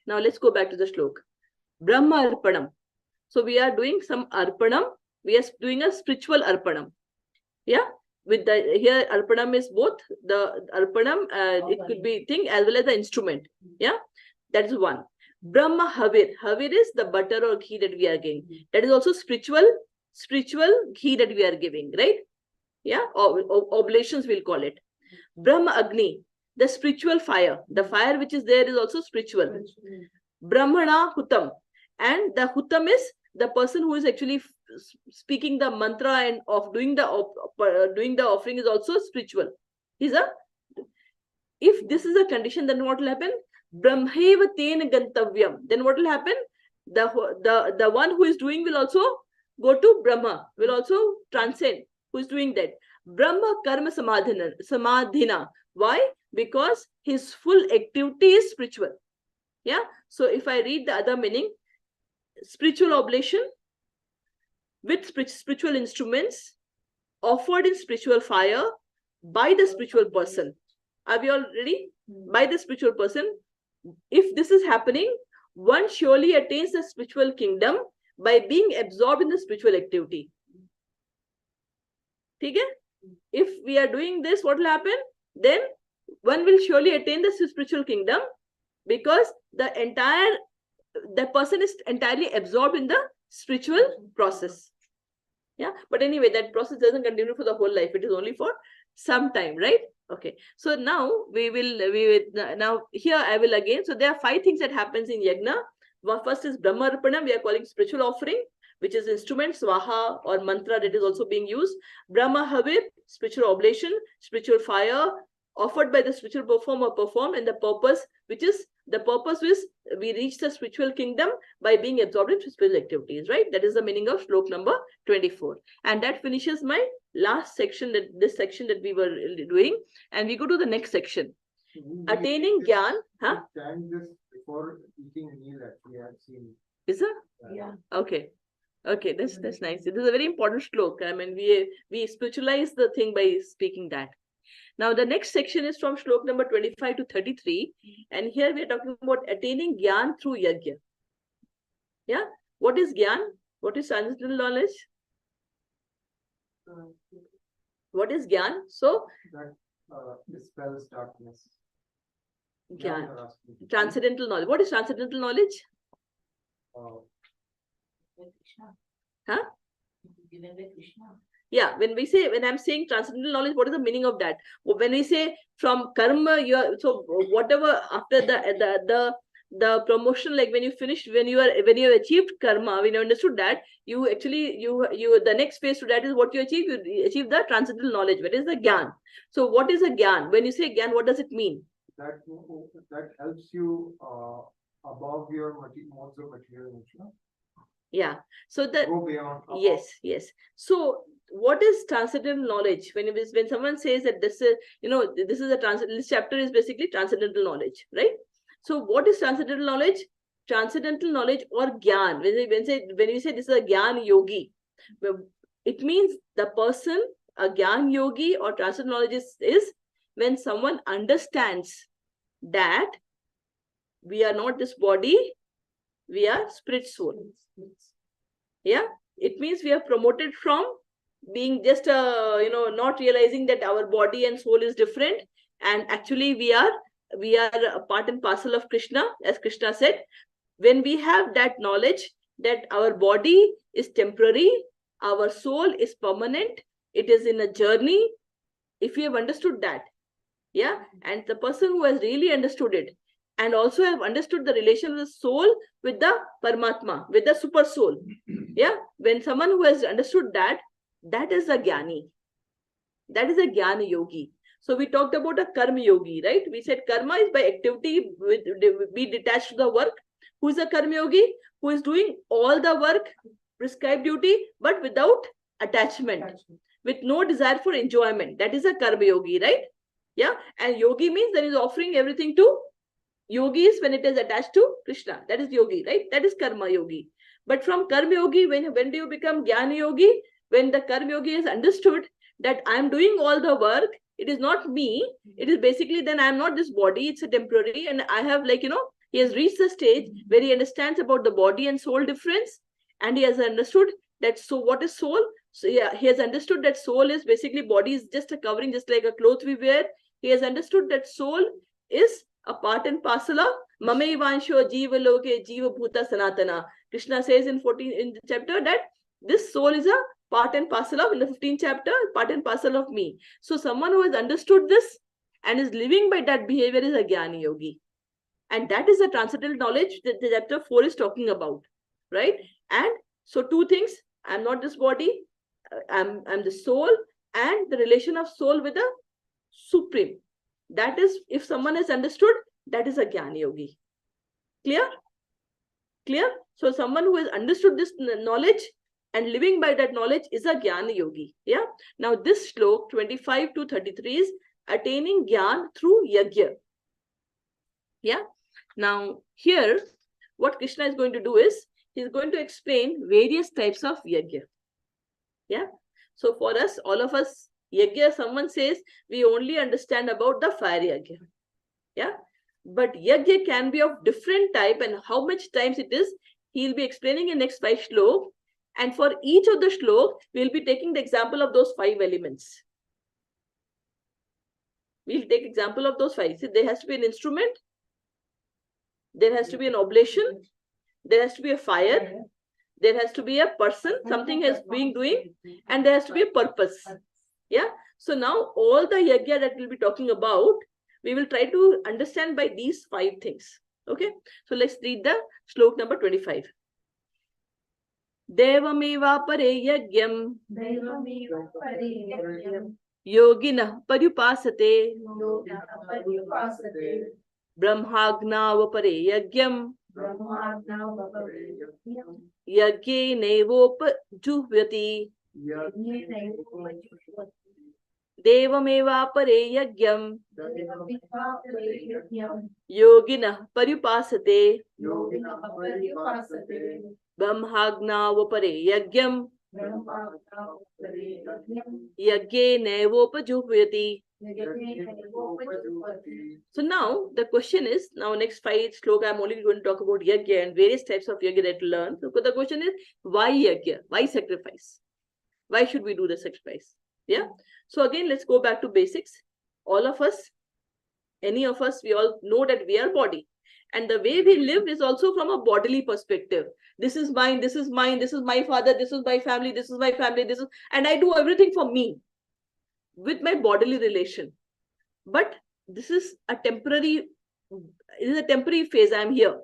[SPEAKER 1] Now let's go back to the shlok. Brahma Arpanam. So we are doing some Arpanam. We are doing a spiritual Arpanam. Yeah. With the here Arpanam is both the Arpanam, it could be thing as well as the instrument. Yeah. That is one. Brahma Havir. Havir is the butter or ghee that we are giving. That is also spiritual ghee that we are giving, right? Yeah, oblations we'll call it. Brahma Agni, the spiritual fire. The fire which is there is also spiritual. Brahmana Hutam. And the Hutam is the person who is actually speaking the mantra and of doing the offering is also spiritual. If this is a condition, then what will happen? Brahmeva ten gantavyam. Then what will happen? The one who is doing will also go to Brahma, will also transcend. Who is doing that? Brahma karma samadhina. Why? Because his full activity is spiritual. Yeah. So if I read the other meaning, spiritual oblation with spiritual instruments offered in spiritual fire by the spiritual person. Are we all ready? By the spiritual person. If this is happening, one surely attains the spiritual kingdom by being absorbed in the spiritual activity. Okay? If we are doing this, what will happen? Then one will surely attain the spiritual kingdom because the person is entirely absorbed in the spiritual process. Yeah, but anyway, that process doesn't continue for the whole life. It is only for some time, right? Okay. So now now here I will again. So there are 5 things that happens in yajna. First is Brahma Arpana. We are calling spiritual offering, which is instrument, swaha or mantra that is also being used. Brahma Havir, spiritual oblation, spiritual fire offered by the spiritual perform, and the purpose is we reach the spiritual kingdom by being absorbed in spiritual activities, right? That is the meaning of slok number 24. And that finishes my last section, this section that we were doing. And we go to the next section. Attaining Gyan. Huh?
[SPEAKER 2] This before eating meal actually I have seen.
[SPEAKER 1] Is it?
[SPEAKER 3] Yeah.
[SPEAKER 1] Okay. Okay, that's nice. It is a very important slok. I mean, we spiritualize the thing by speaking that. Now, the next section is from Shlok number 25 to 33. And here we are talking about attaining Gyan through Yajna. Yeah? What is Gyan? What is transcendental knowledge? What is Gyan? So,
[SPEAKER 2] That dispels darkness.
[SPEAKER 1] Gyan. Transcendental knowledge. What is transcendental knowledge? Huh?
[SPEAKER 3] Given by Krishna.
[SPEAKER 1] Yeah, when I'm saying transcendental knowledge, what is the meaning of that? When we say from karma, so whatever after the promotion, like when you finish, when you have achieved karma, when you understood that, you actually the next phase to that is what you achieve. You achieve the transcendental knowledge. What is the Gyan? So what is a Gyan? When you say Gyan, what does it mean?
[SPEAKER 2] That helps you above your modes of material nature.
[SPEAKER 1] Yeah. So that
[SPEAKER 2] go beyond.
[SPEAKER 1] Yes. So what is transcendental knowledge? When someone says that this is this chapter is basically transcendental knowledge, right? So what is transcendental knowledge? Transcendental knowledge or Gyan. When you say this is a Gyan yogi, it means the person, a Gyan yogi or transcendental knowledge is when someone understands that we are not this body, we are spirit soul. Yeah, it means we are promoted from being just not realizing that our body and soul is different, and actually we are a part and parcel of Krishna, as Krishna said. When we have that knowledge that our body is temporary, our soul is permanent, it is in a journey. If we have understood that, yeah, and the person who has really understood it and also have understood the relation of the soul with the Paramatma, with the super soul, yeah, when someone who has understood that, that is a Jnani. That is a Jnana yogi. So we talked about a karma yogi, right? We said karma is by activity, be detached to the work. Who is a karma yogi? Who is doing all the work, prescribed duty, but without attachment, with no desire for enjoyment. That is a karma yogi, right? Yeah. And yogi means that is offering everything to yogi is when it is attached to Krishna. That is yogi, right? That is karma yogi. But from karma yogi, when do you become Jnana yogi? When the karma yogi has understood that I am doing all the work, it is not me, it is basically then I am not this body, it's a temporary, and I have he has reached the stage where he understands about the body and soul difference, and he has understood that, so what is soul? So yeah, he has understood that soul is basically, body is just a covering, just like a cloth we wear. He has understood that soul is a part and parcel of Mame vansho jiva loke jiva bhuta sanatana. Krishna says in 14 in the chapter that this soul is a part and parcel of, in the 15th chapter, part and parcel of me. So someone who has understood this and is living by that behavior is a Jnani Yogi. And that is the transcendental knowledge that the chapter 4 is talking about, right? And so two things, I'm not this body, I'm the soul, and the relation of soul with the supreme. That is, if someone has understood, that is a Jnani Yogi. Clear? Clear? So someone who has understood this knowledge and living by that knowledge is a Jnani Yogi. Yeah. Now this shlok 25 to 33 is attaining Jnana through Yajna. Yeah. Now here, what Krishna is going to do is, he's going to explain various types of Yajna. Yeah. So for us, all of us, Yajna, someone says we only understand about the fire Yajna. Yeah. But Yajna can be of different type, and how much times it is, he'll be explaining in next 5 shlok. And for each of the shlok, we'll be taking the example of those 5 elements. We'll take example of those 5. See, there has to be an instrument, there has to be an oblation, there has to be a fire, there has to be a person, something has been doing, and there has to be a purpose. Yeah. So now all the Yajna that we'll be talking about, we will try to understand by these 5 things. Okay. So let's read the shlok number 25. Devameva pare yagyam yoginah parupasate brahmagnav pare yagyam yagye nevopajuhyati devameva pare yagyam yoginah parupasate brahmagnav pare yagyam yagye nevopajuhyati. So now the question is, now next 5 sloka I'm only going to talk about Yajna and various types of Yajna that to learn. So the question is, why Yajna? Why sacrifice? Why should we do the sacrifice? Yeah. So again, let's go back to basics. All of us, any of us, we all know that we are body. And the way we live is also from a bodily perspective. This is mine, this is mine, this is my father, this is my family, this is my family, this is, and I do everything for me with my bodily relation. But this is a temporary, it is a temporary phase. I am here.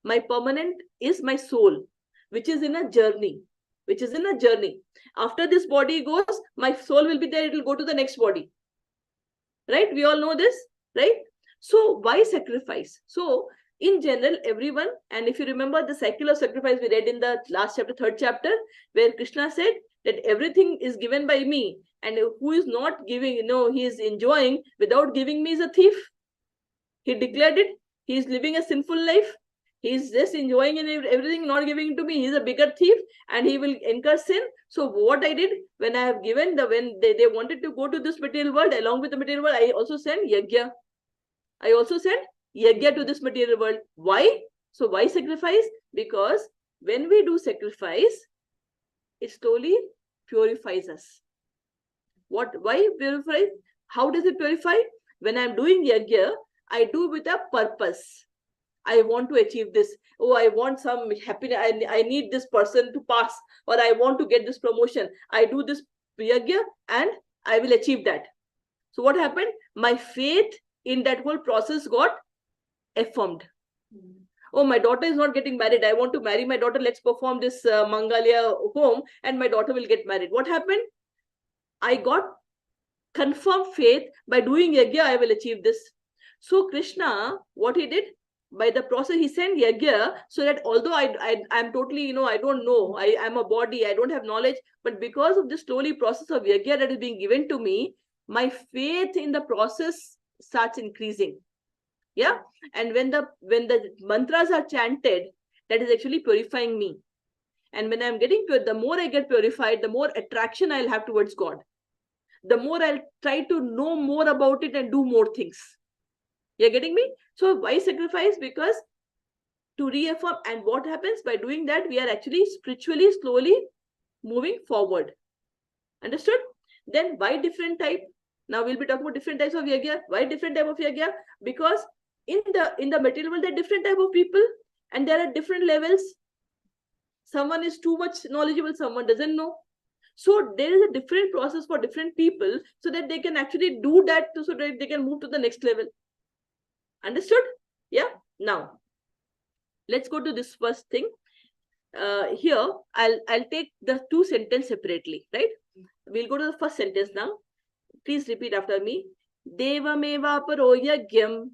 [SPEAKER 1] My permanent is my soul, which is in a journey, After this body goes, my soul will be there. It will go to the next body. Right? We all know this, right? So why sacrifice? So in general, everyone, and if you remember the cycle of sacrifice we read in the last chapter, 3rd chapter, where Krishna said that everything is given by me, and who is not giving, he is enjoying without giving me is a thief. He declared it. He is living a sinful life. He is just enjoying and everything, not giving it to me. He is a bigger thief, and he will incur sin. So what I did, when I have given when they wanted to go to this material world, along with the material world, I also sent Yajna. I also sent Yajna to this material world. Why? So why sacrifice? Because when we do sacrifice, it slowly purifies us. Why purify? How does it purify? When I'm doing Yajna, I do with a purpose. I want to achieve this. Oh, I want some happiness. I need this person to pass, or I want to get this promotion. I do this Yajna and I will achieve that. So what happened? My faith in that whole process got affirmed. Oh, my daughter is not getting married. I want to marry my daughter. Let's perform this Mangalya home and my daughter will get married. What happened? I got confirmed faith by doing Yajna, I will achieve this. So Krishna, what he did? By the process, he sent Yajna, so that although I'm totally, I don't know, I'm a body, I don't have knowledge, but because of this slowly process of Yajna that is being given to me, my faith in the process starts increasing. Yeah. And when the mantras are chanted, that is actually purifying me. And when I'm getting the more I get purified, the more attraction I'll have towards God. The more I'll try to know more about it and do more things. You're getting me? So why sacrifice? Because to reaffirm. And what happens by doing that? We are actually spiritually slowly moving forward. Understood? Then why different type? Now we'll be talking about different types of Yajna. Why different type of Yajna? Because in the material world, there are different type of people, and there are different levels. Someone is too much knowledgeable, someone doesn't know. So there is a different process for different people, so that they can actually do that, so that they can move to the next level. Understood? Yeah. Now let's go to this first thing. Here I'll take the two sentences separately, right? We'll go to the first sentence now. Please repeat after me. Devameva paro yagyam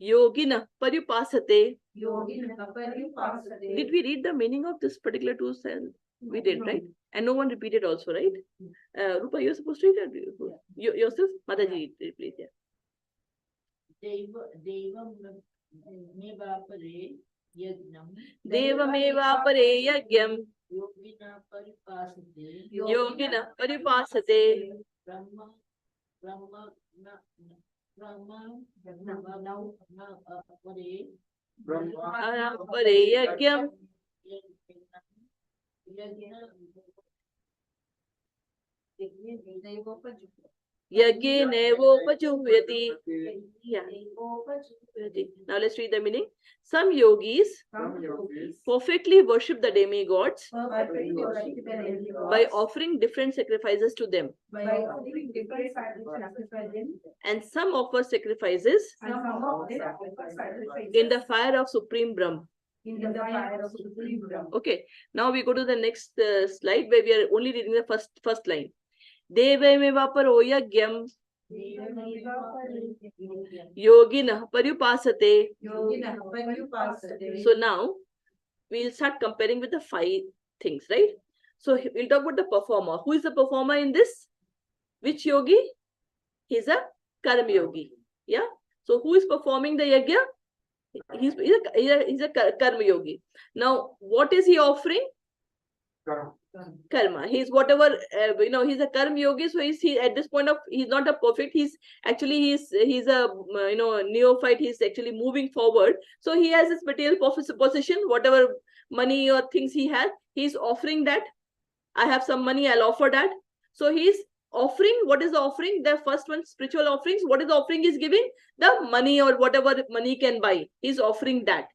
[SPEAKER 1] yogina paripasate. Did we read the meaning of this particular two sentences? We did, right? And no one repeated also, right? Rupa, you're supposed to read it. Yourself? Mataji, please. Yeah. Devameva pare yagyam yogina paripasate. Pare yagyam Yaginevopajuvati. Yeah. Now let's read the meaning. Some yogis perfectly worship the demigods by offering different sacrifices to them. And some offer sacrifices in the fire of Supreme Brahm. Okay, now we go to the next slide, where we are only reading the first line. Devameva paro yagyam yogina paripasate. So now we'll start comparing with the 5 things, right? So we'll talk about the performer. Who is the performer in this? Which yogi? He's a karma yogi. Yeah. So who is performing the yajna? He's a karma yogi. Now, what is he offering? Karma. He's whatever, he's a karma yogi. So he at this point of, he's not a perfect. He's a neophyte. He's actually moving forward. So he has his material possession, whatever money or things he has, he's offering that. I have some money, I'll offer that. So he's offering. What is the offering? The first one, spiritual offerings. What is the offering he's giving? The money or whatever money can buy. He's offering that,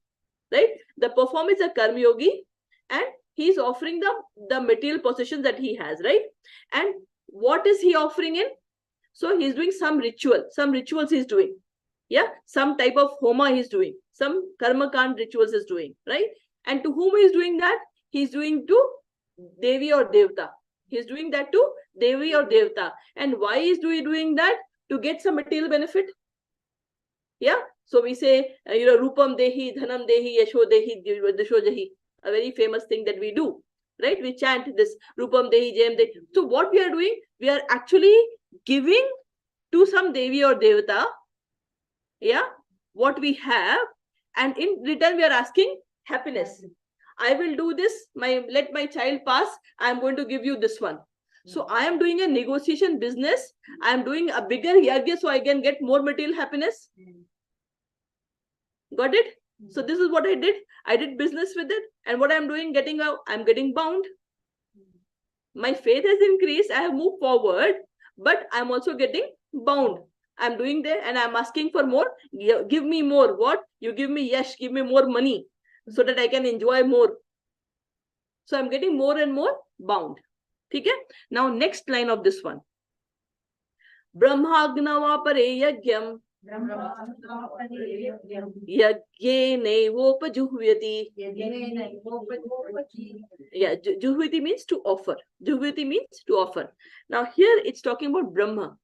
[SPEAKER 1] right? The performer is a karma yogi, and he's offering the material possessions that he has, right? And what is he offering in? So he's doing some ritual. Some rituals he's doing. Yeah, some type of homa he's doing. Some karma kand rituals he's doing, right? And to whom he's doing that? He's doing to Devi or Devta. He's doing that to Devi or Devta. And why is he doing that? To get some material benefit. Yeah. So we say, Rupam Dehi, Dhanam Dehi, Yasho Dehi, Disho Dehi. A very famous thing that we do, right? We chant this Rupam Dehi, Jayam Dehi. So what we are doing? We are actually giving to some Devi or Devta, yeah, what we have. And in return, we are asking happiness. I will do this, let my child pass, I am going to give you this one. So I am doing a negotiation business. I am doing a bigger yajna so I can get more material happiness. Got it? So this is what I did. I did business with it. And what I'm doing, I'm getting bound. My faith has increased. I have moved forward, but I'm also getting bound. I'm doing there and I'm asking for more. Give me more. What? You give me, yes, give me more money, so that I can enjoy more. So I'm getting more and more bound. Okay? Now next line of this one. Brahmagnava pare yagyam yajnevopajuvati. Yeah, juhvati means to offer. Juhvati means to offer. Now here it's talking about Brahma.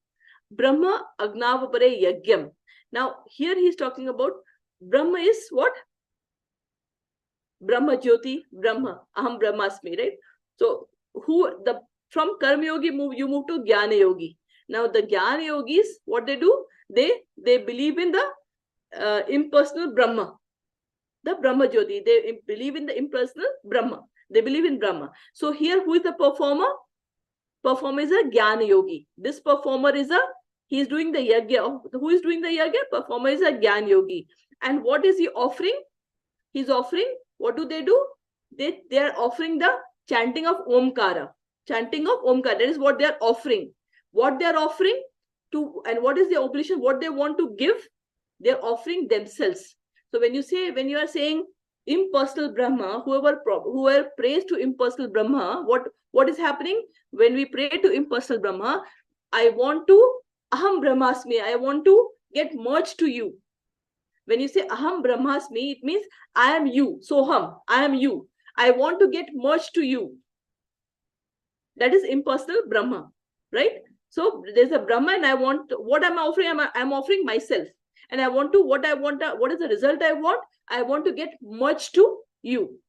[SPEAKER 1] Brahma agnava pare yagyam. Now here he's talking about Brahma is what? Brahma Jyoti, Brahma, Aham Brahmasmi, right? So from Karma Yogi you move to Jnana Yogi. Now the Jnana Yogis, what they do? They believe in the impersonal Brahma, the Brahma Jyoti. They believe in the impersonal Brahma. They believe in Brahma. So here, who is the performer? Performer is a Jnana Yogi. This performer he is doing the yajna. Who is doing the yajna? Performer is a Jnana Yogi. And what is he offering? He's offering, what do? They are offering the chanting of Omkara. Chanting of Omkara. That is what they are offering. What they are offering? to, and what is the obligation, what they want to give? They're offering themselves. So when you are saying impersonal Brahma, whoever prays to impersonal Brahma, what is happening? When we pray to impersonal Brahma, I want to Aham Brahmasmi, I want to get merged to you. When you say Aham Brahmasmi, it means I am you. Soham, I am you. I want to get merged to you. That is impersonal Brahma, right? So there's a Brahma, and I want, what am I offering? I'm offering myself. And I want to, what is the result I want? I want to get merged to you.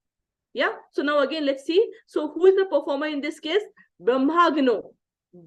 [SPEAKER 1] Yeah. So now again, let's see. So who is the performer in this case? Brahmagno.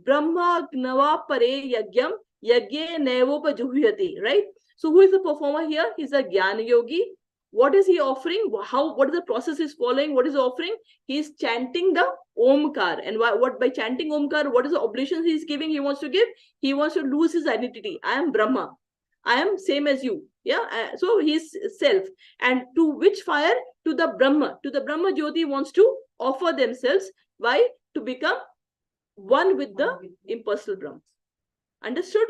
[SPEAKER 1] Brahmagnava pare yagyam yagye nevopajuhyati, right? So who is the performer here? He's a Jnana Yogi. What is he offering? What is the process he's following? What is he offering? He's chanting the Omkar. And what by chanting Omkar, what is the oblation he's giving? He wants to give? He wants to lose his identity. I am Brahma. I am same as you. Yeah. So he's self. And to which fire? To the Brahma. To the Brahma Jyoti wants to offer themselves. Why? To become one with the impersonal Brahma. Understood?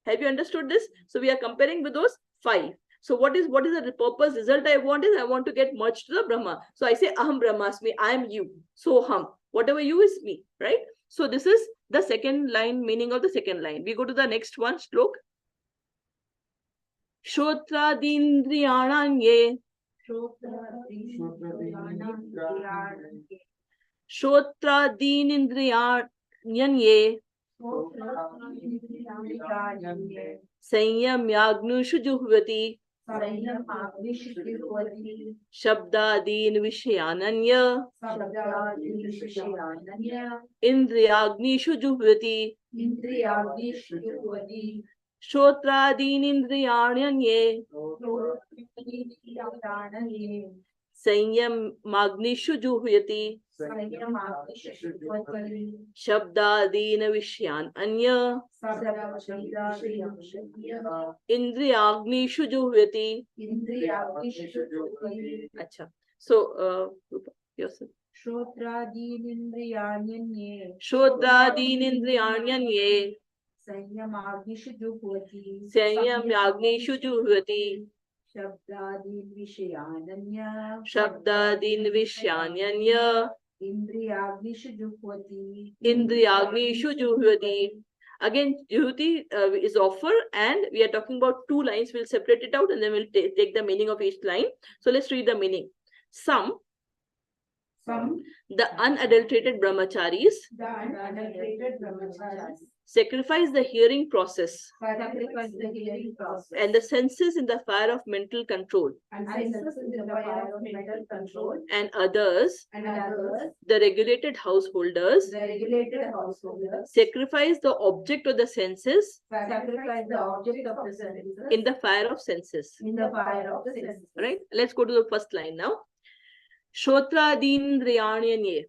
[SPEAKER 1] Have you understood this? So we are comparing with those 5. So what is the purpose? Result I want is I want to get merged to the Brahma. So I say Aham Brahmasmi, I am you. So Ham. Whatever you is me, right? So this is the second line, meaning of the second line. We go to the next one, Shlok. Shotradindriyananye. Shotradinindriyanye. Sanyamyagnushu juhvati. Shabdadin Vishayananya. Indriyagnishu juhvati. Shotradin Indriyanyanye. Sanyam Magnishu juhyati. Shabdadin Vishyan Anya. Indriyagnishu juhyati. Acha. So, yourself.
[SPEAKER 3] Shotradin Indriyanyanye.
[SPEAKER 1] Shotradin Indriyanyanye.
[SPEAKER 3] Sanyamagnishu juhvati.
[SPEAKER 1] Sanyamagnishu juhyati.
[SPEAKER 3] Shabdadin Vishayananya.
[SPEAKER 1] Shabdadin Vishyanyanya.
[SPEAKER 3] Indriyagnishu juhvati.
[SPEAKER 1] Indriyagnishu juhyati. Again, juhyati is offer, and we are talking about 2 lines. We'll separate it out and then we'll take the meaning of each line. So let's read the meaning. Some, the unadulterated brahmacharis, sacrifice the hearing process and the senses in the fire of mental control, and others, the regulated householders, sacrifice the object of the senses in the fire of senses. Right? Let's go to the first line now. Shotradindriyanyanye.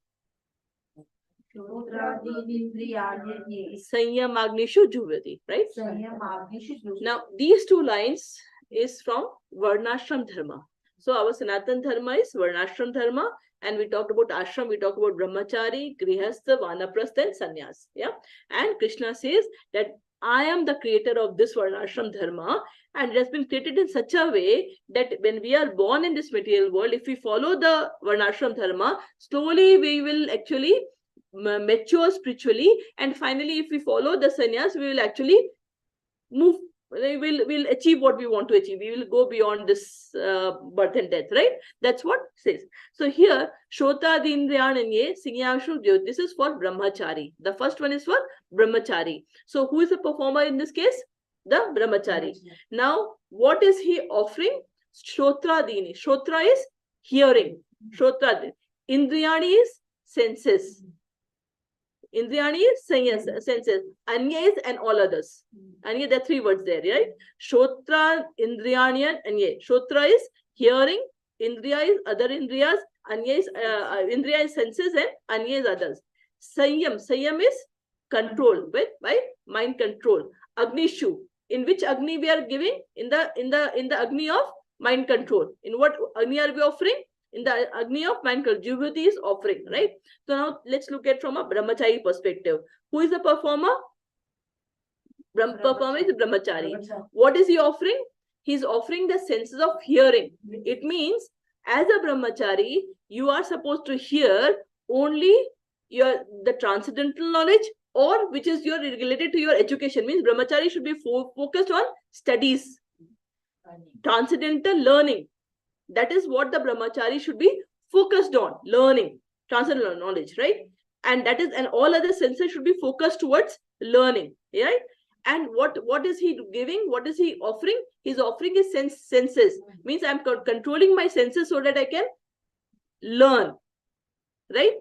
[SPEAKER 1] Sanyamagnishu juhyati. Right? Now, these 2 lines is from Varnashram Dharma. So, our Sanatan Dharma is Varnashram Dharma, and we talked about ashram, we talked about brahmachari, grihastha, vanaprastha, and sannyas. Yeah. And Krishna says that I am the creator of this Varnashram Dharma, and it has been created in such a way that when we are born in this material world, if we follow the Varnashram Dharma, slowly we will actually mature spiritually, and finally if we follow the sannyas, we will actually move, we'll achieve what we want to achieve. We will go beyond this birth and death, right? That's what it says. So here, Shotradindriyananye Sinyashu Jyoti. This is for brahmachari. The first one is for brahmachari. So who is the performer in this case? The brahmachari. Now, what is he offering? Shotradini. Shotra is hearing. Shotradini. Indriyani is senses. Indriyani is senses. Anya is and all others. Anya, there are 3 words there, right? Shotra, Indriyani, and Anya. Shotra is hearing. Indriya is other Indriyas. Anya is Indriya is senses, and Anya is others. Sanyam. Sanyam is control by mind control. Agnishu. In which Agni we are giving? In the Agni of mind control. In what Agni are we offering? In the Agni of mind control. Jivati is offering, right? So now let's look at from a brahmachari perspective. Who is the performer? Performer is brahmachari. What is he offering? He's offering the senses of hearing. It means as a brahmachari, you are supposed to hear only the transcendental knowledge, or which is related to your education. Means brahmachari should be focused on studies, transcendental learning. That is what the brahmachari should be focused on, learning, transcendental knowledge, right? And that is, and all other senses should be focused towards learning, right? And what is he giving? What is he offering? He's offering his senses. Means I'm controlling my senses so that I can learn, right?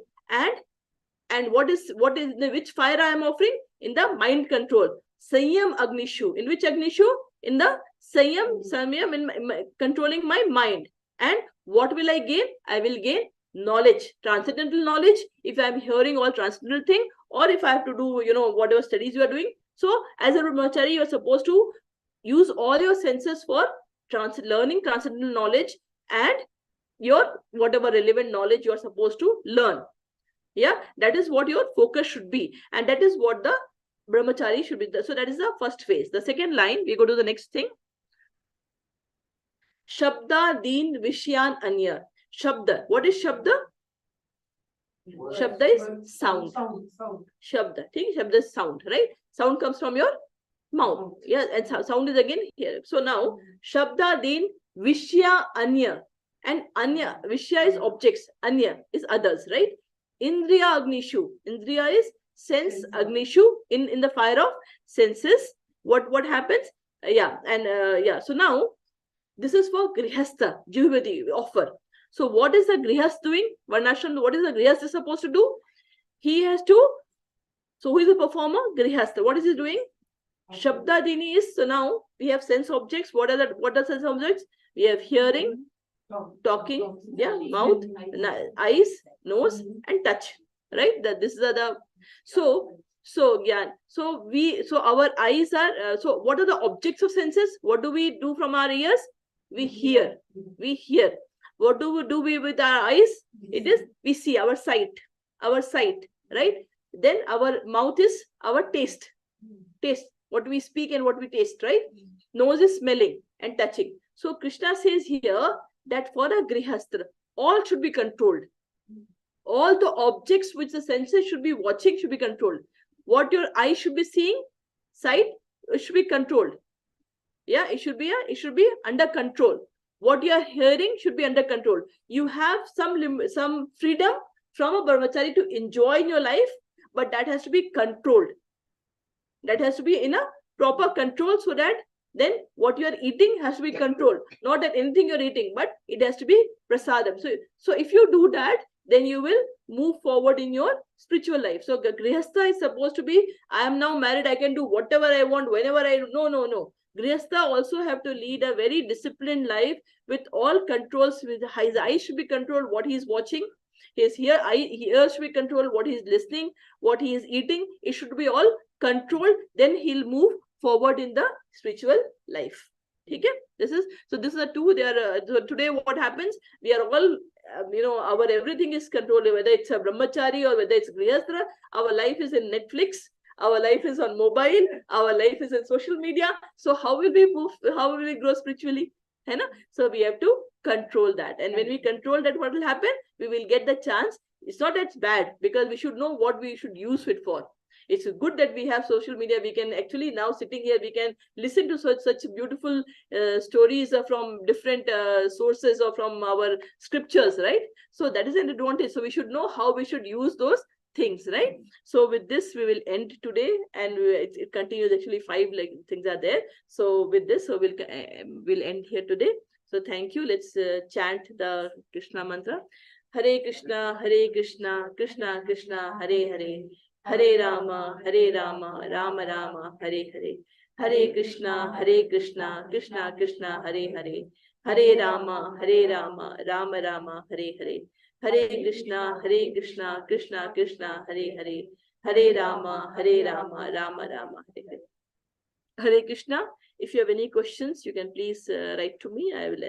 [SPEAKER 1] And what is which fire I am offering? In the mind control. Sanyam Agnishu. In which Agnishu? In the Samyam, in controlling my mind. And what will I gain? I will gain knowledge, transcendental knowledge, if I'm hearing all transcendental thing, or if I have to do, whatever studies you are doing. So as a brahmachari, you are supposed to use all your senses for learning transcendental knowledge and your whatever relevant knowledge you are supposed to learn. Yeah, that is what your focus should be, and that is what the brahmachari should be. So that is the first phase. The second line, we go to the next thing. Shabda Deen Vishyan Anya. Shabda. What is Shabda? Shabda is sound. Shabda. Shabda is sound, right? Sound comes from your mouth. Yeah, and sound is again here. So now, Shabda Deen Vishya Anya. And Anya, Vishya is objects, Anya is others, right? Indriya Agnishu. Indriya is sense, Agnishu, in the fire of senses. What happens? So now, this is for Grihastha, Jivati, offer. So what is the Grihastha doing? Varnashram, what is the Grihastha supposed to do? He has to, so who is the performer? Grihastha. What is he doing? Shabda Dini is, so now we have sense objects. What are sense objects? We have hearing, talking, mouth, eyes, nose, and touch, right? This is so our eyes are, so what are the objects of senses? What do we do from our ears? We hear. What do we with our eyes? It is, we see, our sight, right? Then our mouth is our taste, what we speak and what we taste, right? Nose is smelling and touching. So Krishna says here that for a grihastra, all should be controlled. All the objects which the senses should be watching should be controlled. What your eye should be seeing, sight, it should be controlled. Yeah, it should be under control. What you are hearing should be under control. You have some freedom from a brahmachari to enjoy in your life, but that has to be controlled. That has to be in a proper control, so that then what you are eating has to be controlled. Not that anything you're eating, but it has to be prasadam. So if you do that, then you will move forward in your spiritual life. So Grihastha is supposed to be, I am now married, I can do whatever I want, whenever I... No. Grihastha also have to lead a very disciplined life with all controls. With his eyes should be controlled, what he is watching. His ears should be controlled, what he is listening, what he is eating. It should be all controlled. Then he'll move forward in the spiritual life. Okay? This is the two. They are so today. What happens? We are all, our everything is controlled. Whether it's a brahmachari or whether it's grihastra, our life is in Netflix. Our life is on mobile. Our life is in social media. So how will we move? How will we grow spiritually? So we have to control that. And when we control that, what will happen? We will get the chance. It's not that bad, because we should know what we should use it for. It's good that we have social media. We can actually, now sitting here, we can listen to such beautiful stories from different sources or from our scriptures, right? So that is an advantage. So we should know how we should use those things, right? So with this, we will end today, and it continues. Actually, 5 things are there. So with this, so we'll end here today. So thank you. Let's chant the Krishna mantra. Hare Krishna, Krishna Krishna, Hare Hare. Hare Rama, Rama Rama, Hare Hare. Hare Krishna, Krishna Krishna, Hare Hare. Hare Rama, Rama Rama, Hare Hare. Hare Krishna, Krishna Krishna, Hare Hare. Hare Rama, Rama Rama, Hare Hare. Hare Krishna. If you have any questions, you can please write to me. I will answer.